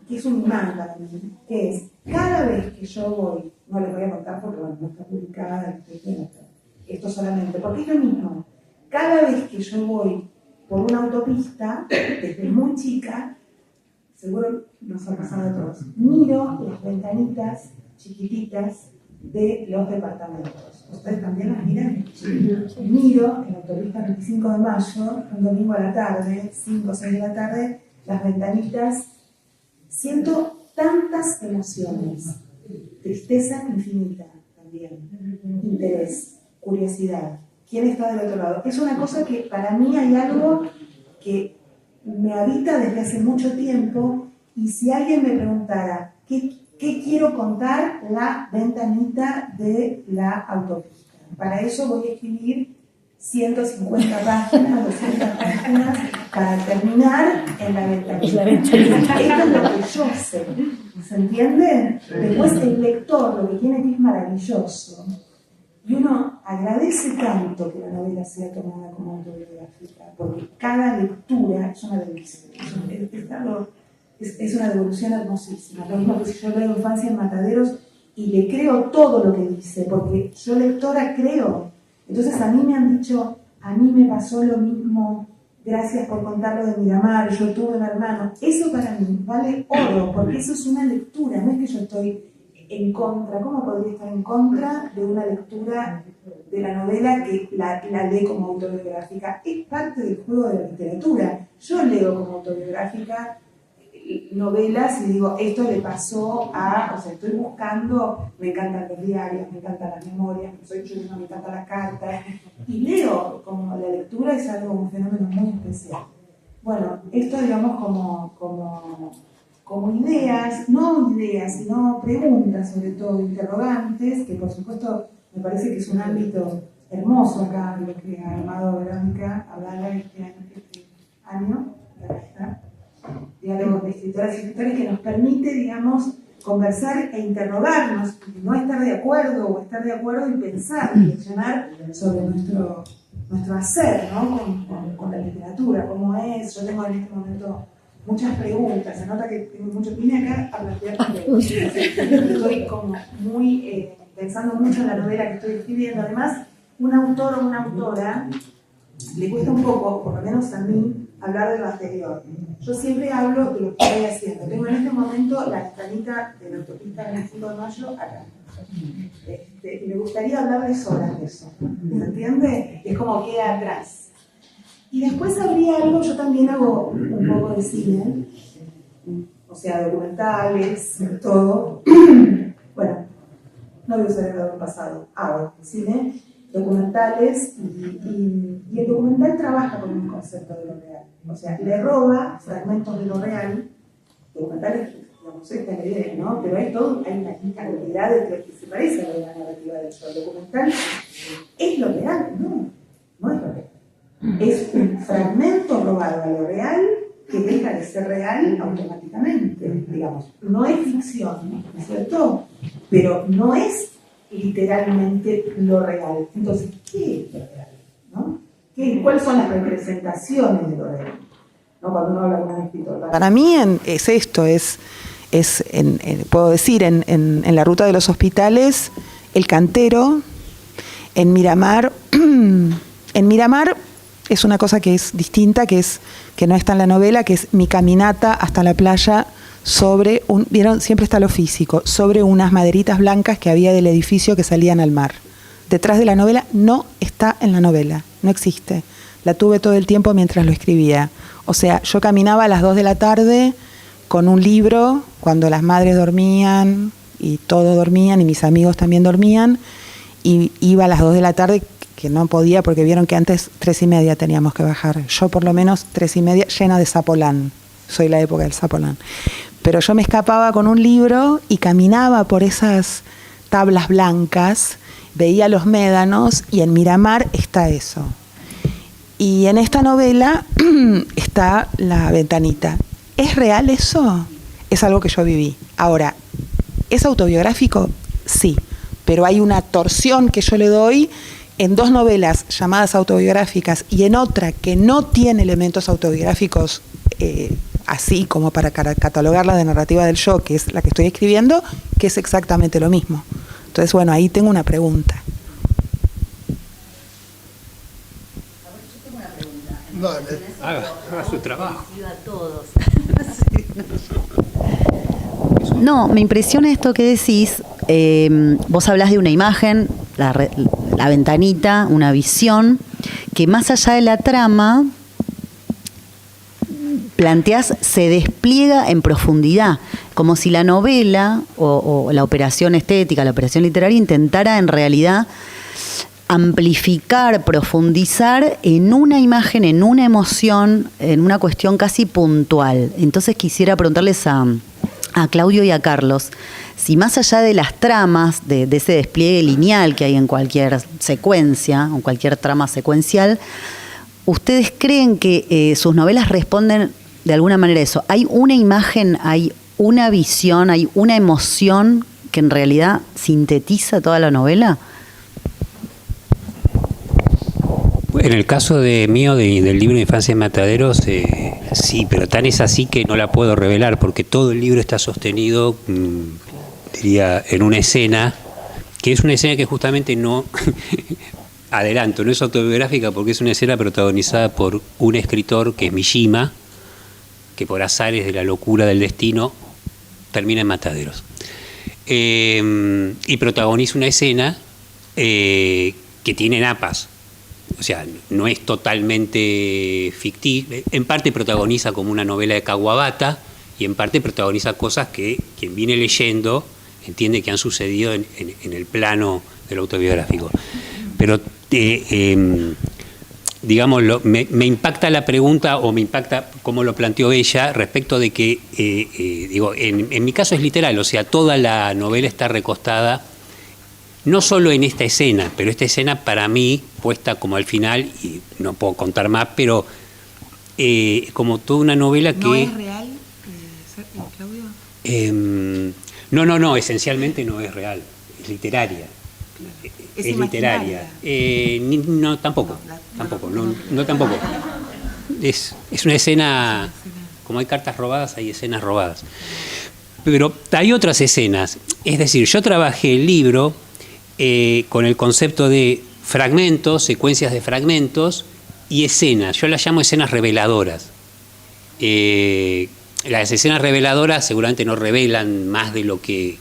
que es un imán para mí, que es, cada vez que yo voy, no les voy a contar porque bueno, no está publicada, esto solamente, porque es lo mismo, cada vez que yo voy por una autopista, desde muy chica, seguro nos ha pasado a todos, miro las ventanitas chiquititas de los departamentos. ¿Ustedes también las miran? Sí. Miro en la autopista 25 de mayo, un domingo a la tarde, 5 o 6 de la tarde, las ventanitas, siento tantas emociones, tristeza infinita también, interés, curiosidad. ¿Quién está del otro lado? Es una cosa que para mí hay algo que me habita desde hace mucho tiempo, y si alguien me preguntara ¿qué quiero contar? La ventanita de la autopista. Para eso voy a escribir 150 páginas, 200 páginas, para terminar en la ventanita. Esto es lo que yo sé. ¿Se entiende? Después el lector lo que tiene que es maravilloso. Y uno agradece tanto que la novela sea tomada como autobiográfica, porque cada lectura es una delicia. Es una devolución hermosísima. Lo mismo que si yo leo Infancia en Mataderos y le creo todo lo que dice, porque yo lectora creo. Entonces a mí me han dicho, a mí me pasó lo mismo, gracias por contarlo de Miramar, yo tuve un hermano. Eso para mí vale oro, porque eso es una lectura, no es que yo estoy en contra. ¿Cómo podría estar en contra de una lectura de la novela que la lee como autobiográfica? Es parte del juego de la literatura. Yo leo como autobiográfica novelas y digo, esto le pasó a, o sea, estoy buscando, me encantan los diarios, me encantan las memorias, soy chusma, me encantan las cartas, y leo, como la lectura es algo, un fenómeno muy especial. Bueno, esto digamos como ideas, no ideas, sino preguntas, sobre todo interrogantes, que por supuesto me parece que es un ámbito hermoso acá, lo que ha armado Verónica, hablar este año, diálogos de escritoras y escritores, que nos permite, digamos, conversar e interrogarnos, no estar de acuerdo o estar de acuerdo y pensar, reflexionar sobre nuestro hacer, ¿no? con la literatura, cómo es. Yo tengo en este momento muchas preguntas, se nota que tengo mucho, vine acá a plantear preguntas. Estoy como muy pensando mucho en la novela que estoy escribiendo. Además, un autor o una autora le cuesta un poco, por lo menos a mí, hablar de lo anterior. Yo siempre hablo de lo que estoy haciendo. Tengo en este momento la ventanita de la autopista 25 de mayo acá. Y me gustaría hablarles horas de eso. ¿Se entiende? Es como queda atrás. Y después habría algo, yo también hago un poco de cine, o sea, documentales, todo. Bueno, no voy a usar el grado pasado, hago cine, documentales, y el documental trabaja con un concepto de lo real. O sea, le roba fragmentos de lo real, documentales, digamos, esta es la idea, ¿no? Pero hay una cantidad de que se parece a la narrativa del show. El documental es lo real, no es lo real. Es un fragmento robado a lo real que deja de ser real automáticamente, digamos. No es ficción, ¿no es cierto? Pero no es literalmente lo real. Entonces, ¿qué es lo real? ¿No? ¿Cuáles son las representaciones de lo real? ¿No? Cuando uno habla con un escritor. Para mí es esto, puedo decir, en la ruta de los hospitales, El Cantero, en Miramar. En Miramar es una cosa que es distinta, que no está en la novela, que es mi caminata hasta la playa sobre ¿vieron? Siempre está lo físico, sobre unas maderitas blancas que había del edificio que salían al mar. Detrás de la novela no está en la novela, no existe. La tuve todo el tiempo mientras lo escribía. O sea, yo caminaba a las 2 de la tarde con un libro, cuando las madres dormían y todos dormían y mis amigos también dormían, y iba a las 2 de la tarde, que no podía porque vieron que antes 3:30 teníamos que bajar. Yo por lo menos 3:30 llena de Zapolán. Soy la época del Zapolán. Pero yo me escapaba con un libro y caminaba por esas tablas blancas, veía los médanos y en Miramar está eso. Y en esta novela está la ventanita. ¿Es real eso? Es algo que yo viví. Ahora, ¿es autobiográfico? Sí, pero hay una torsión que yo le doy en 2 novelas llamadas autobiográficas y en otra que no tiene elementos autobiográficos así como para catalogarla de narrativa del yo, que es la que estoy escribiendo, que es exactamente lo mismo. Entonces, bueno, ahí tengo una pregunta. Haga su trabajo. No, me impresiona esto que decís. Vos hablás de una imagen, la ventanita, una visión, que más allá de la trama, planteás, se despliega en profundidad, como si la novela o la operación estética, la operación literaria, intentara en realidad amplificar, profundizar en una imagen, en una emoción, en una cuestión casi puntual. Entonces quisiera preguntarles a Claudio y a Carlos, si más allá de las tramas, de ese despliegue lineal que hay en cualquier secuencia, o cualquier trama secuencial, ¿ustedes creen que sus novelas responden de alguna manera a eso? ¿Hay una imagen, hay una visión, hay una emoción que en realidad sintetiza toda la novela? En el caso mío del libro de Infancia en Mataderos, sí, pero tan es así que no la puedo revelar, porque todo el libro está sostenido, diría, en una escena, que es una escena que justamente no, adelanto, no es autobiográfica, porque es una escena protagonizada por un escritor que es Mishima, que por azares de la locura del destino termina en Mataderos. Y protagoniza una escena que tiene napas. O sea, no es totalmente ficticio, en parte protagoniza como una novela de Kawabata y en parte protagoniza cosas que quien viene leyendo entiende que han sucedido en el plano del autobiográfico. Pero digamos, me impacta la pregunta o me impacta cómo lo planteó ella respecto de que, digo, en mi caso es literal, o sea, toda la novela está recostada no solo en esta escena, pero esta escena para mí, puesta como al final, y no puedo contar más, pero como toda una novela que... ¿No es real, Claudio? No, esencialmente no es real, es literaria. ¿Es literaria. No, tampoco. Tampoco. Es una escena, como hay cartas robadas, hay escenas robadas. Pero hay otras escenas. Es decir, yo trabajé el libro con el concepto de fragmentos, secuencias de fragmentos y escenas. Yo las llamo escenas reveladoras. Las escenas reveladoras seguramente no revelan más de lo que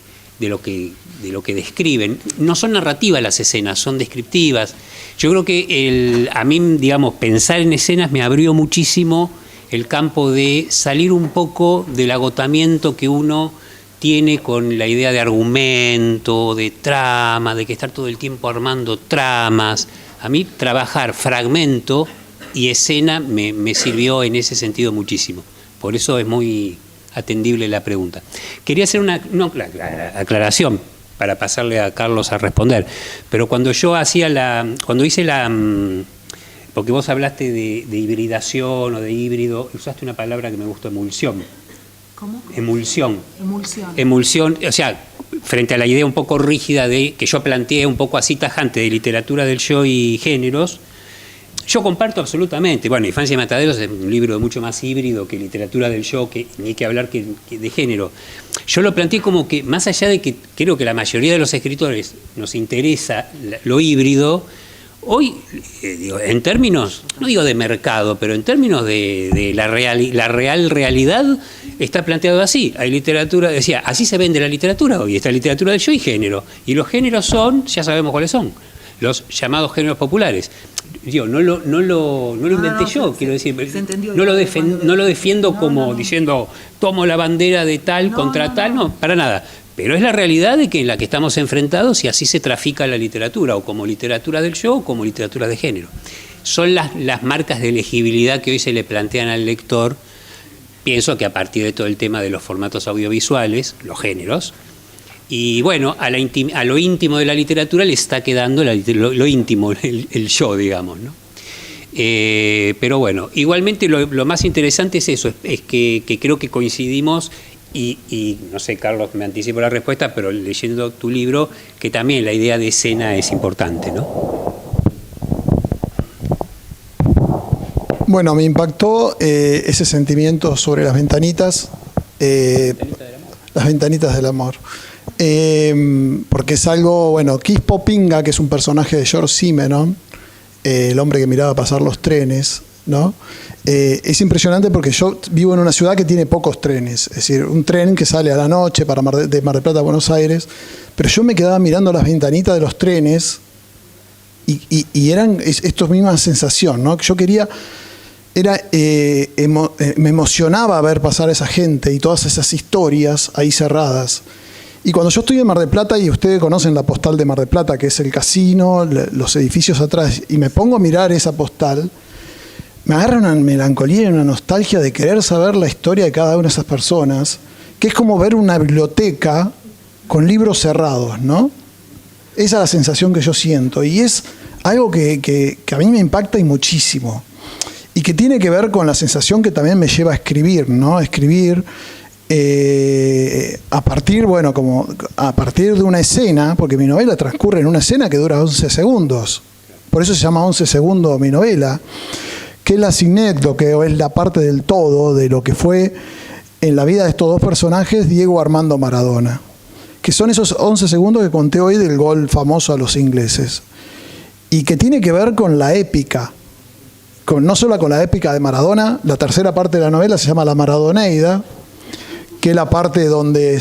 describen. No son narrativas las escenas, son descriptivas. Yo creo que a mí, digamos, pensar en escenas me abrió muchísimo el campo de salir un poco del agotamiento que uno tiene con la idea de argumento, de trama, de que estar todo el tiempo armando tramas. A mí trabajar fragmento y escena me sirvió en ese sentido muchísimo. Por eso es muy atendible la pregunta. Quería hacer una aclaración para pasarle a Carlos a responder, pero cuando yo porque vos hablaste de hibridación o de híbrido, usaste una palabra que me gustó, emulsión. ¿Cómo? Emulsión, o sea, frente a la idea un poco rígida que yo planteé un poco así tajante de literatura del yo y géneros, yo comparto absolutamente. Bueno, Infancia y Mataderos es un libro mucho más híbrido que literatura del yo, ni hay que hablar que de género. Yo lo planteé como que, más allá de que creo que la mayoría de los escritores nos interesa lo híbrido, hoy, digo, en términos, no digo de mercado, pero en términos de la real realidad, está planteado así. Hay literatura, decía, así se vende la literatura hoy, está literatura del yo y género. Y los géneros son, ya sabemos cuáles son, los llamados géneros populares. Digo, no lo inventé yo, quiero decir, no lo defiendo como diciendo tomo la bandera de tal contra tal, no, para nada. Pero es la realidad de que en la que estamos enfrentados y así se trafica la literatura, o como literatura del yo o como literatura de género. Son las marcas de legibilidad que hoy se le plantean al lector. Pienso que a partir de todo el tema de los formatos audiovisuales, los géneros, y bueno, a lo íntimo de la literatura le está quedando lo íntimo, el yo, digamos, ¿no? Pero bueno, igualmente lo más interesante es eso, es que creo que coincidimos y no sé, Carlos, me anticipo la respuesta, pero leyendo tu libro, que también la idea de escena es importante, ¿no? Bueno, me impactó ese sentimiento sobre las ventanitas, las ventanitas del amor. Porque es algo, bueno, Keith Popinga, que es un personaje de George Simenon, el hombre que miraba pasar los trenes, ¿no? Es impresionante porque yo vivo en una ciudad que tiene pocos trenes, es decir, un tren que sale a la noche de Mar del Plata a Buenos Aires, pero yo me quedaba mirando las ventanitas de los trenes y eran esta misma sensación, ¿no? Que yo quería... me emocionaba ver pasar a esa gente y todas esas historias ahí cerradas. Y cuando yo estoy en Mar del Plata, y ustedes conocen la postal de Mar del Plata, que es el casino, los edificios atrás, y me pongo a mirar esa postal, me agarra una melancolía y una nostalgia de querer saber la historia de cada una de esas personas, que es como ver una biblioteca con libros cerrados, ¿no? Esa es la sensación que yo siento, y es algo que a mí me impacta y muchísimo. Y que tiene que ver con la sensación que también me lleva a escribir, ¿no? Escribir a partir de una escena, porque mi novela transcurre en una escena que dura 11 segundos. Por eso se llama 11 segundos mi novela, que es la sinécdoque, o es la parte del todo de lo que fue en la vida de estos dos personajes, Diego Armando Maradona. Que son esos 11 segundos que conté hoy del gol famoso a los ingleses. Y que tiene que ver con la épica. No solo con la épica de Maradona, la tercera parte de la novela se llama La Maradoneida, que es la parte donde,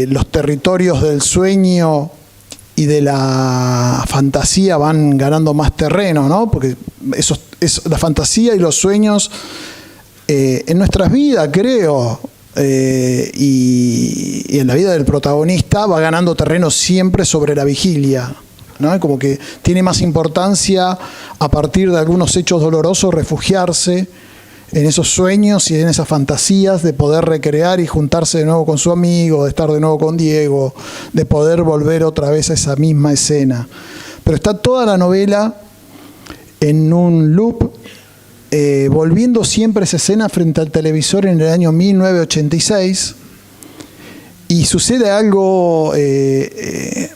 los territorios del sueño y de la fantasía van ganando más terreno, ¿no? Porque la fantasía y los sueños en nuestras vidas, creo, y en la vida del protagonista va ganando terreno siempre sobre la vigilia. ¿no? Como que tiene más importancia a partir de algunos hechos dolorosos refugiarse en esos sueños y en esas fantasías de poder recrear y juntarse de nuevo con su amigo, de estar de nuevo con Diego, de poder volver otra vez a esa misma escena. Pero está toda la novela en un loop, volviendo siempre a esa escena frente al televisor en el año 1986, y sucede algo que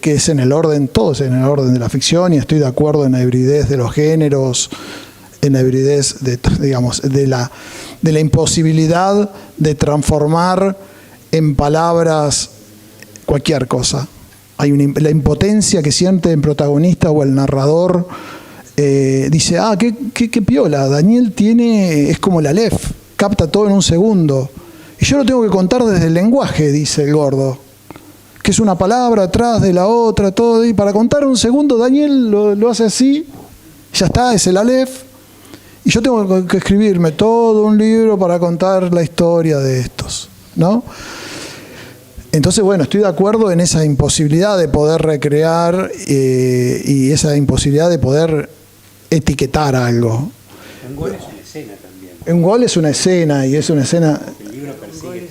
es en el orden, todo es en el orden de la ficción, y estoy de acuerdo en la hibridez de los géneros, en la hibridez de la imposibilidad de transformar en palabras cualquier cosa. Hay la impotencia que siente el protagonista o el narrador. Dice, qué piola, Daniel es como la Aleph, capta todo en un segundo. Y yo lo tengo que contar desde el lenguaje, dice el gordo, que es una palabra atrás de la otra, todo. Y para contar un segundo, Daniel lo hace así, ya está, es el Aleph. Y yo tengo que escribirme todo un libro para contar la historia de estos, ¿no? Entonces, bueno, estoy de acuerdo en esa imposibilidad de poder recrear y esa imposibilidad de poder etiquetar algo. Un gol es una escena también. Un gol es una escena y es una escena. El libro persigue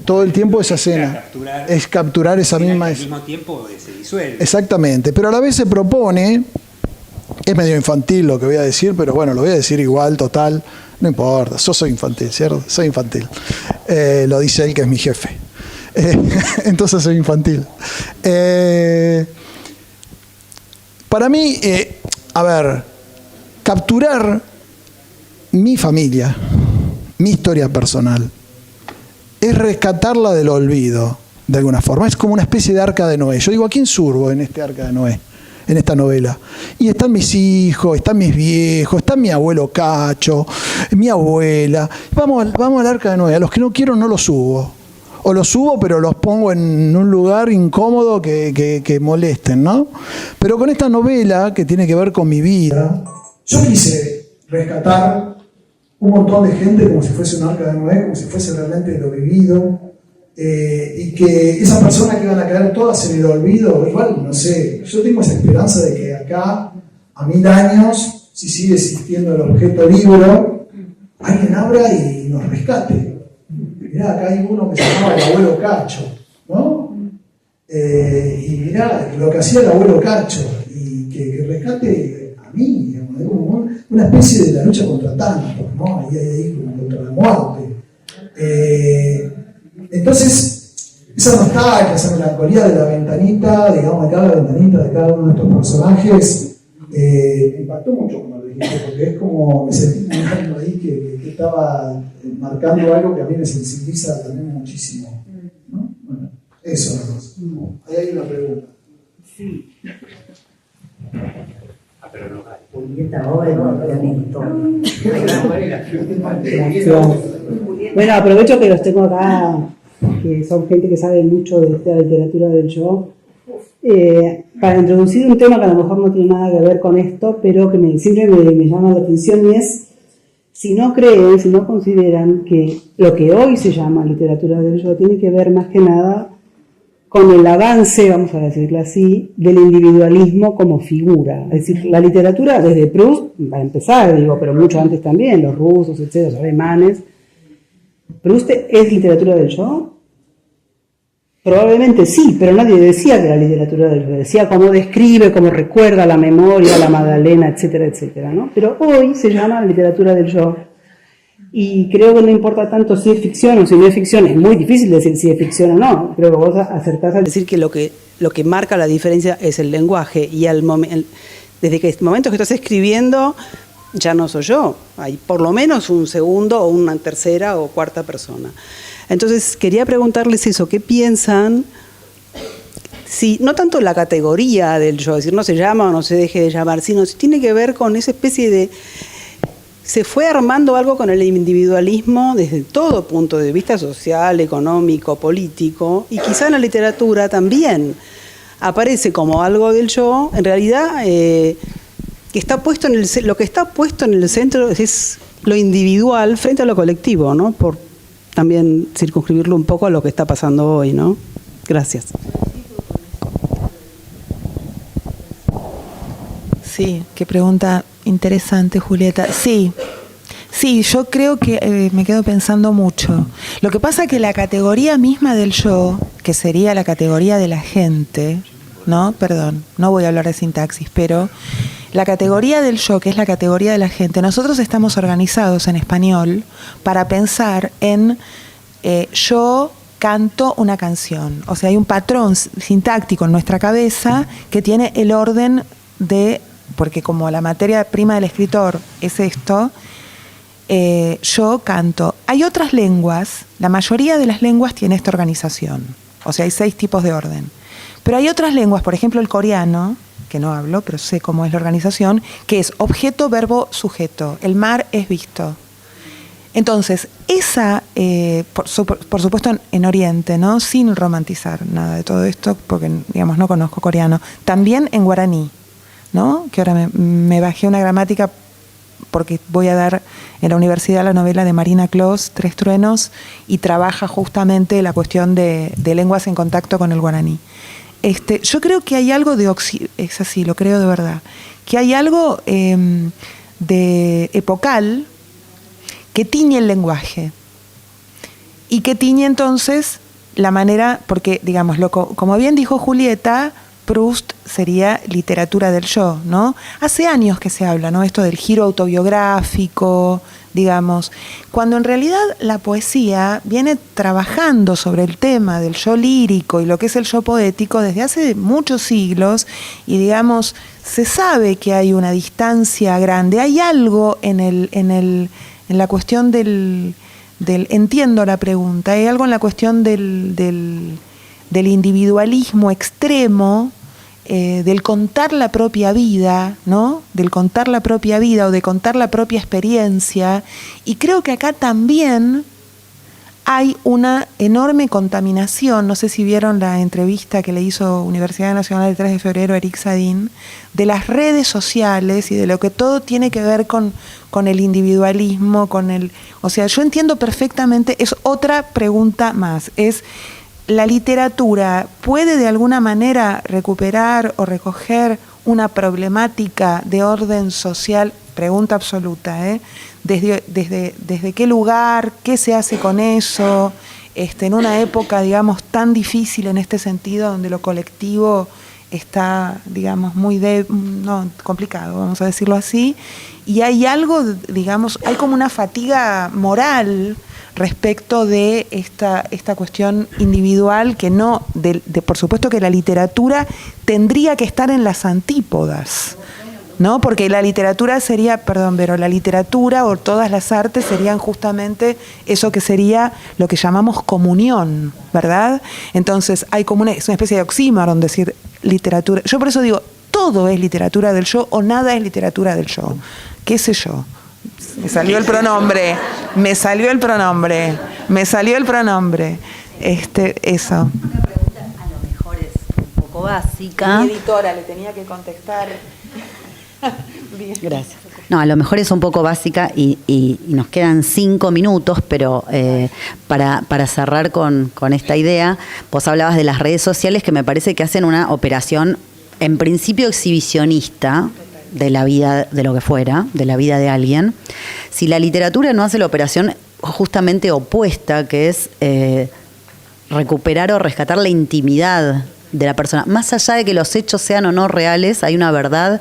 todo el tiempo esa escena. Es capturar esa misma escena. Al mismo tiempo se disuelve. Exactamente, pero a la vez se propone. Es medio infantil lo que voy a decir, pero bueno, lo voy a decir igual, total. No importa, yo soy infantil, ¿cierto? Soy infantil. Lo dice él, que es mi jefe. Entonces soy infantil. Para mí, capturar mi familia, mi historia personal, es rescatarla del olvido, de alguna forma. Es como una especie de arca de Noé. Yo digo, ¿a quién surbo en este arca de Noé? En esta novela. Y están mis hijos, están mis viejos, está mi abuelo Cacho, mi abuela. Vamos al arca de Noé. A los que no quiero no los subo. O los subo, pero los pongo en un lugar incómodo que molesten, ¿no? Pero con esta novela, que tiene que ver con mi vida, yo quise rescatar un montón de gente como si fuese un arca de Noé, como si fuese realmente lo vivido. Y que esas personas que iban a quedar todas en el olvido, igual, no sé, yo tengo esa esperanza de que acá, a 1000 años, si sigue existiendo el objeto libro, alguien abra y nos rescate. Mirá, acá hay uno que se llamaba el abuelo Cacho, ¿no? Y mirá, lo que hacía el abuelo Cacho, y que rescate a mí, digamos, es como una especie de la lucha contra Thanos, ¿no? Ahí como contra la muerte. Entonces, esa nostalgia, esa melancolía de la ventanita, digamos, de cada ventanita de cada uno de estos personajes, me impactó mucho cuando lo dijiste, porque es como me sentí mirando ahí que estaba marcando algo que a mí me sensibiliza también muchísimo, ¿no? Bueno, eso es la cosa. Ahí hay una pregunta. Sí. Pero no vale. Julieta, obviamente. Bueno, aprovecho que los tengo acá, que son gente que sabe mucho de esta literatura del yo, para introducir un tema que a lo mejor no tiene nada que ver con esto, pero que siempre me llama la atención, y es si no creen, si no consideran que lo que hoy se llama literatura del yo tiene que ver más que nada con el avance, vamos a decirlo así, del individualismo como figura. Es decir, la literatura desde Proust, para empezar, digo, pero mucho antes también, los rusos, etcétera, los alemanes. ¿Proust es literatura del yo? Probablemente sí, pero nadie decía que era literatura del yo. Decía cómo describe, cómo recuerda la memoria, la Magdalena, etcétera, etcétera, ¿no? Pero hoy se llama literatura del yo. Y creo que no importa tanto si es ficción o si no es ficción. Es muy difícil decir si es ficción o no. Creo que vos acertás al decir que lo que marca la diferencia es el lenguaje. Y desde que el momento que estás escribiendo, ya no soy yo. Hay por lo menos un segundo o una tercera o cuarta persona. Entonces, quería preguntarles eso. ¿Qué piensan? Si, no tanto la categoría del yo, es decir, no se llama o no se deje de llamar, sino si tiene que ver con esa especie de... Se fue armando algo con el individualismo desde todo punto de vista social, económico, político, y quizá en la literatura también aparece como algo del yo, en realidad que está puesto lo que está puesto en el centro es lo individual frente a lo colectivo, ¿no? Por también circunscribirlo un poco a lo que está pasando hoy, ¿no? Gracias. Sí, qué pregunta interesante, Julieta. Sí, yo creo que me quedo pensando mucho. Lo que pasa es que la categoría misma del yo, que sería la categoría de la gente, ¿no? Perdón, no voy a hablar de sintaxis, pero la categoría del yo, que es la categoría de la gente, nosotros estamos organizados en español para pensar en yo canto una canción. O sea, hay un patrón sintáctico en nuestra cabeza que tiene el orden de, porque como la materia prima del escritor es esto, yo canto. Hay otras lenguas, la mayoría de las lenguas tiene esta organización. O sea, hay 6 tipos de orden. Pero hay otras lenguas, por ejemplo el coreano, que no hablo, pero sé cómo es la organización, que es objeto, verbo, sujeto. El mar es visto. Entonces, esa, por supuesto en Oriente, ¿no? Sin romantizar nada de todo esto, porque digamos no conozco coreano, también en guaraní, ¿no? Que ahora me bajé una gramática porque voy a dar en la universidad la novela de Marina Clos, Tres Truenos, y trabaja justamente la cuestión de lenguas en contacto con el guaraní. Yo creo que hay algo es así, lo creo de verdad, que hay algo de epocal que tiñe el lenguaje y que tiñe entonces la manera, porque digamos, como bien dijo Julieta, Proust sería literatura del yo, ¿no? Hace años que se habla, ¿no? Esto del giro autobiográfico, digamos, cuando en realidad la poesía viene trabajando sobre el tema del yo lírico y lo que es el yo poético desde hace muchos siglos y, digamos, se sabe que hay una distancia grande, hay algo en la cuestión del entiendo la pregunta, hay algo en la cuestión del individualismo extremo, del contar la propia vida, ¿no? Del contar la propia vida o de contar la propia experiencia. Y creo que acá también hay una enorme contaminación, no sé si vieron la entrevista que le hizo Universidad Nacional el 3 de febrero a Eric Sadin, de las redes sociales y de lo que todo tiene que ver con el individualismo, o sea, yo entiendo perfectamente, es otra pregunta más, es ¿la literatura puede de alguna manera recuperar o recoger una problemática de orden social? Pregunta absoluta, ¿eh? ¿Desde qué lugar? ¿Qué se hace con eso? En una época, digamos, tan difícil en este sentido, donde lo colectivo está, digamos, complicado, vamos a decirlo así, y hay algo, digamos, hay como una fatiga moral respecto de esta cuestión individual que no, por supuesto que la literatura tendría que estar en las antípodas, ¿no? Porque la literatura sería, pero la literatura o todas las artes serían justamente eso que sería lo que llamamos comunión, ¿verdad? Entonces hay como es una especie de oxímoron decir literatura. Yo por eso digo, todo es literatura del yo o nada es literatura del yo. ¿Qué sé yo? Me salió el pronombre. Eso. A lo mejor es un poco básica. Mi editora le tenía que contestar. Bien. Gracias. No, a lo mejor es un poco básica y nos quedan 5 minutos, pero para cerrar con esta idea, vos hablabas de las redes sociales que me parece que hacen una operación, en principio exhibicionista, de la vida, de lo que fuera, de la vida de alguien. Si la literatura no hace la operación justamente opuesta, que es recuperar o rescatar la intimidad de la persona, más allá de que los hechos sean o no reales, hay una verdad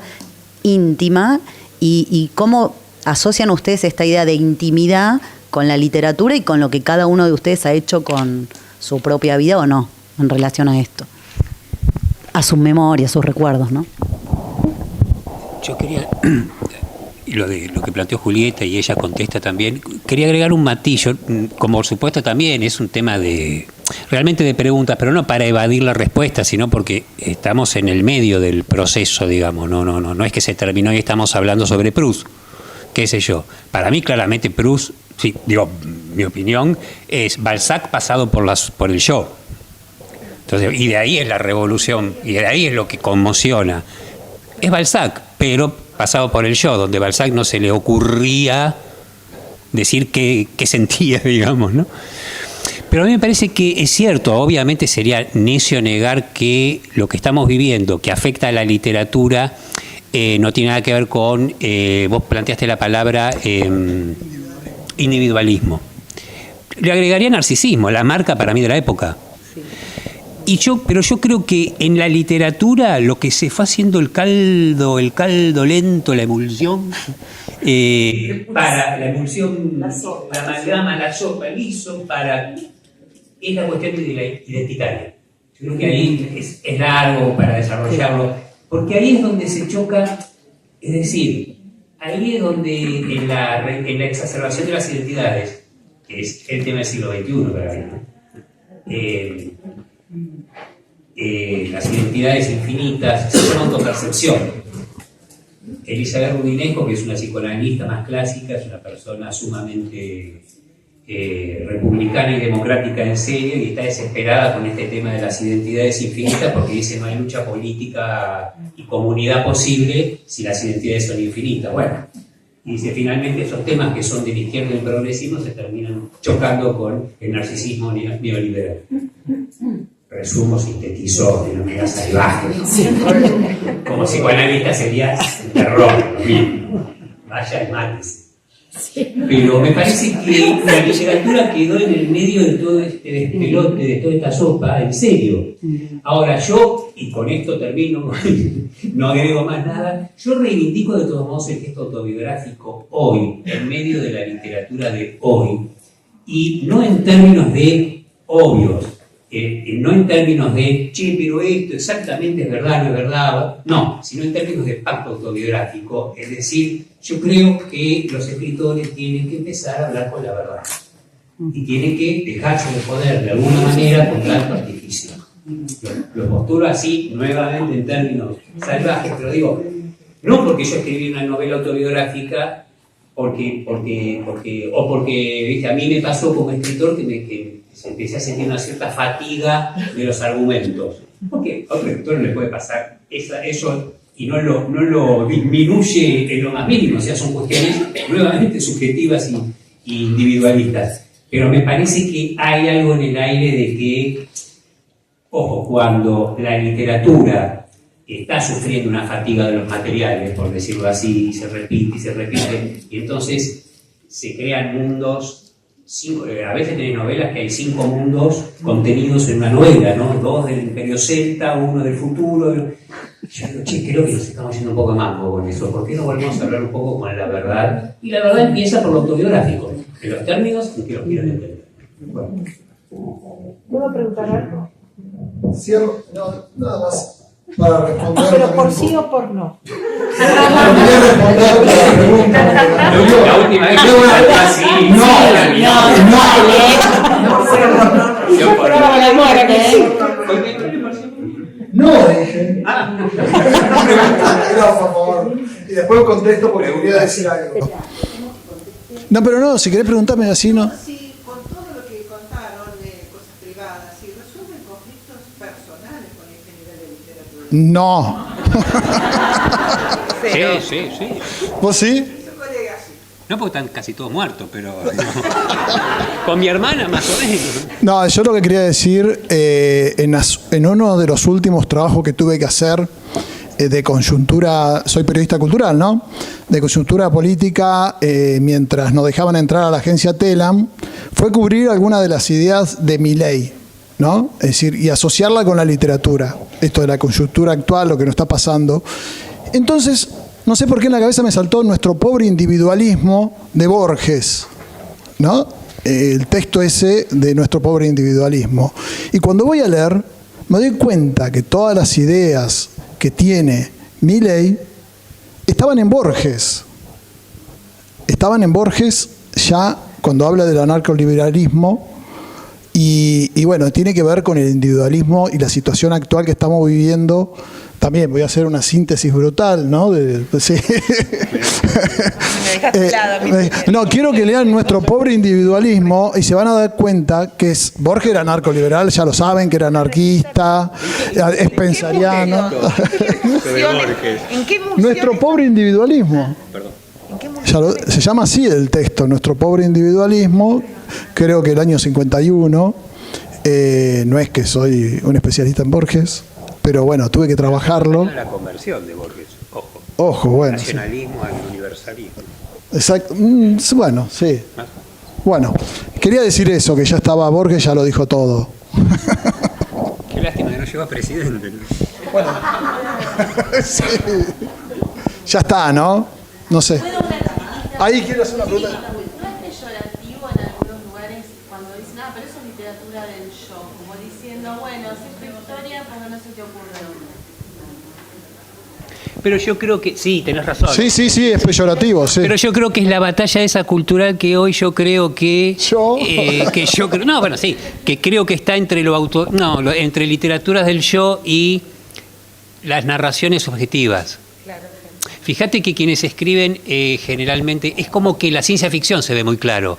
íntima, y cómo asocian ustedes esta idea de intimidad con la literatura y con lo que cada uno de ustedes ha hecho con su propia vida o no, en relación a esto, a sus memorias, sus recuerdos, ¿no? Yo quería, lo que planteó Julieta y ella contesta también, quería agregar un matiz, como por supuesto también es un tema realmente de preguntas, pero no para evadir la respuesta, sino porque estamos en el medio del proceso, digamos, no es que se terminó y estamos hablando sobre Proust, qué sé yo. Para mí claramente Proust, sí, digo, mi opinión, es Balzac pasado por el yo. Entonces, y de ahí es la revolución, y de ahí es lo que conmociona. Es Balzac, pero pasado por el yo, donde Balzac no se le ocurría decir qué sentía, digamos, ¿no? Pero a mí me parece que es cierto, obviamente sería necio negar que lo que estamos viviendo, que afecta a la literatura, no tiene nada que ver con, vos planteaste la palabra individualismo. Le agregaría narcisismo, la marca para mí de la época. Pero yo creo que en la literatura lo que se fue haciendo el caldo lento, la emulsión, para la emulsión, la amalgama, la sopa, el guiso, es la cuestión de la identitaria. Yo creo que ahí es largo para desarrollarlo, porque ahí es donde se choca, es decir, ahí es donde en la exacerbación de las identidades, que es el tema del siglo XXI para mí, las identidades infinitas, se llama autopercepción. Elizabeth Rudinesco, que es una psicoanalista más clásica, es una persona sumamente republicana y democrática en serio, y está desesperada con este tema de las identidades infinitas porque dice no hay lucha política y comunidad posible si las identidades son infinitas. Bueno, y dice finalmente esos temas que son de la izquierda y del progresismo se terminan chocando con el narcisismo neoliberal. Resumo, sintetizó de manera salvaje. Como psicoanalista sería terror, lo mismo. Vaya y mátese. Pero me parece que la literatura quedó en el medio de todo este despelote, de toda esta sopa, en serio. Ahora yo, y con esto termino, no agrego más nada, yo reivindico de todos modos el gesto autobiográfico hoy, en medio de la literatura de hoy, y no en términos de obvios, no en términos de, che, pero esto exactamente es verdad, no es verdad, no, sino en términos de pacto autobiográfico, es decir, yo creo que los escritores tienen que empezar a hablar con la verdad y tienen que dejarse de poder de alguna manera con tanto artificio. Lo postulo así, nuevamente en términos salvajes, pero digo, no porque yo escribí una novela autobiográfica, porque ¿viste? A mí me pasó como escritor que empecé a sentir una cierta fatiga de los argumentos. Porque a otro escritor no le puede pasar eso y no lo disminuye en lo más mínimo, o sea, son cuestiones nuevamente subjetivas y individualistas. Pero me parece que hay algo en el aire de que, ojo, cuando la literatura está sufriendo una fatiga de los materiales, por decirlo así, y se repite, y entonces se crean mundos. A veces tenés novelas que hay 5 mundos contenidos en una novela, ¿no? 2 del Imperio Celta, 1 del futuro. Yo digo, che, creo que nos estamos yendo un poco a mambo con eso. ¿Por qué no volvemos a hablar un poco con la verdad? Y la verdad empieza por lo autobiográfico, en los términos en que los quieran entender. Bueno. ¿Puedo preguntar algo? Cierro, no, nada más. Para responder. Pero por sí o por no. Quería responder la pregunta. La última vez que saltó así. No, dije. No, por favor. Y después contesto porque quería decir algo. No, pero no, si querés preguntarme así, no. Sí, con todo lo que contaron de cosas privadas, ¿sí resuelven conflictos personales con el género de literatura? No. Sí. ¿Vos sí? Su colega sí. No porque están casi todos muertos, pero no. Con mi hermana más o menos. No, yo lo que quería decir, en uno de los últimos trabajos que tuve que hacer de coyuntura, soy periodista cultural, ¿no? De coyuntura política, mientras nos dejaban entrar a la agencia Telam, fue cubrir algunas de las ideas de Milei, ¿no? Es decir, y asociarla con la literatura, esto de la coyuntura actual, lo que nos está pasando. Entonces, no sé por qué en la cabeza me saltó Nuestro pobre individualismo de Borges, ¿no? El texto ese de Nuestro pobre individualismo. Y cuando voy a leer, me doy cuenta que todas las ideas que tiene Milei estaban en Borges. Estaban en Borges ya cuando habla del anarcoliberalismo y bueno, tiene que ver con el individualismo y la situación actual que estamos viviendo. También voy a hacer una síntesis brutal, ¿no? Sí. No, quiero que lean Nuestro pobre individualismo y se van a dar cuenta que Borges era anarcoliberal, ya lo saben, que era anarquista, es pensariano. ¿En qué Nuestro pobre individualismo. Se llama así el texto, Nuestro pobre individualismo, creo que el año 51. No es que soy un especialista en Borges, pero bueno, tuve que trabajarlo. La conversión de Borges, ojo. Ojo, bueno. Sí. Nacionalismo al universalismo. Exacto. Bueno, sí. Bueno, quería decir eso, que ya estaba Borges, ya lo dijo todo. Qué lástima que no llegó a presidente, ¿no? Bueno. Sí. Ya está, ¿no? No sé. Ahí quiero hacer una pregunta. ¿No es peyorativo en algunos lugares cuando dicen, pero eso es literatura del yo? Como diciendo, bueno, si es tu historia, porque no se te ocurre. Pero yo creo que, sí, tenés razón. Sí, es peyorativo, sí. Pero yo creo que es la batalla esa cultural que hoy yo creo que... no, bueno, sí, que creo que está entre entre literaturas del yo y las narraciones objetivas. Fíjate que quienes escriben generalmente, es como que la ciencia ficción se ve muy claro.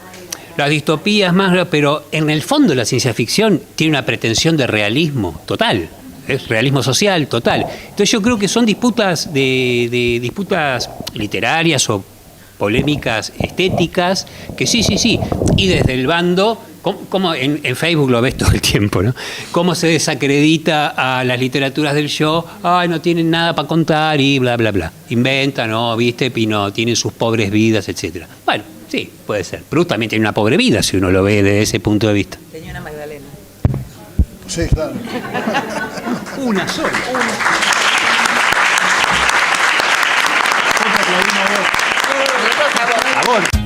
Las distopías más, pero en el fondo la ciencia ficción tiene una pretensión de realismo total. Es realismo social total. Entonces yo creo que son disputas disputas literarias o polémicas estéticas, que sí. Y desde el bando, como en Facebook lo ves todo el tiempo, ¿no? Cómo se desacredita a las literaturas del yo, no tienen nada para contar y bla, bla, bla. Inventan, ¿no? ¿Viste? Pino, tienen sus pobres vidas, etcétera. Bueno, sí, puede ser. Proust también tiene una pobre vida si uno lo ve desde ese punto de vista. Tenía una Magdalena. Sí, claro. Una sola. A vos.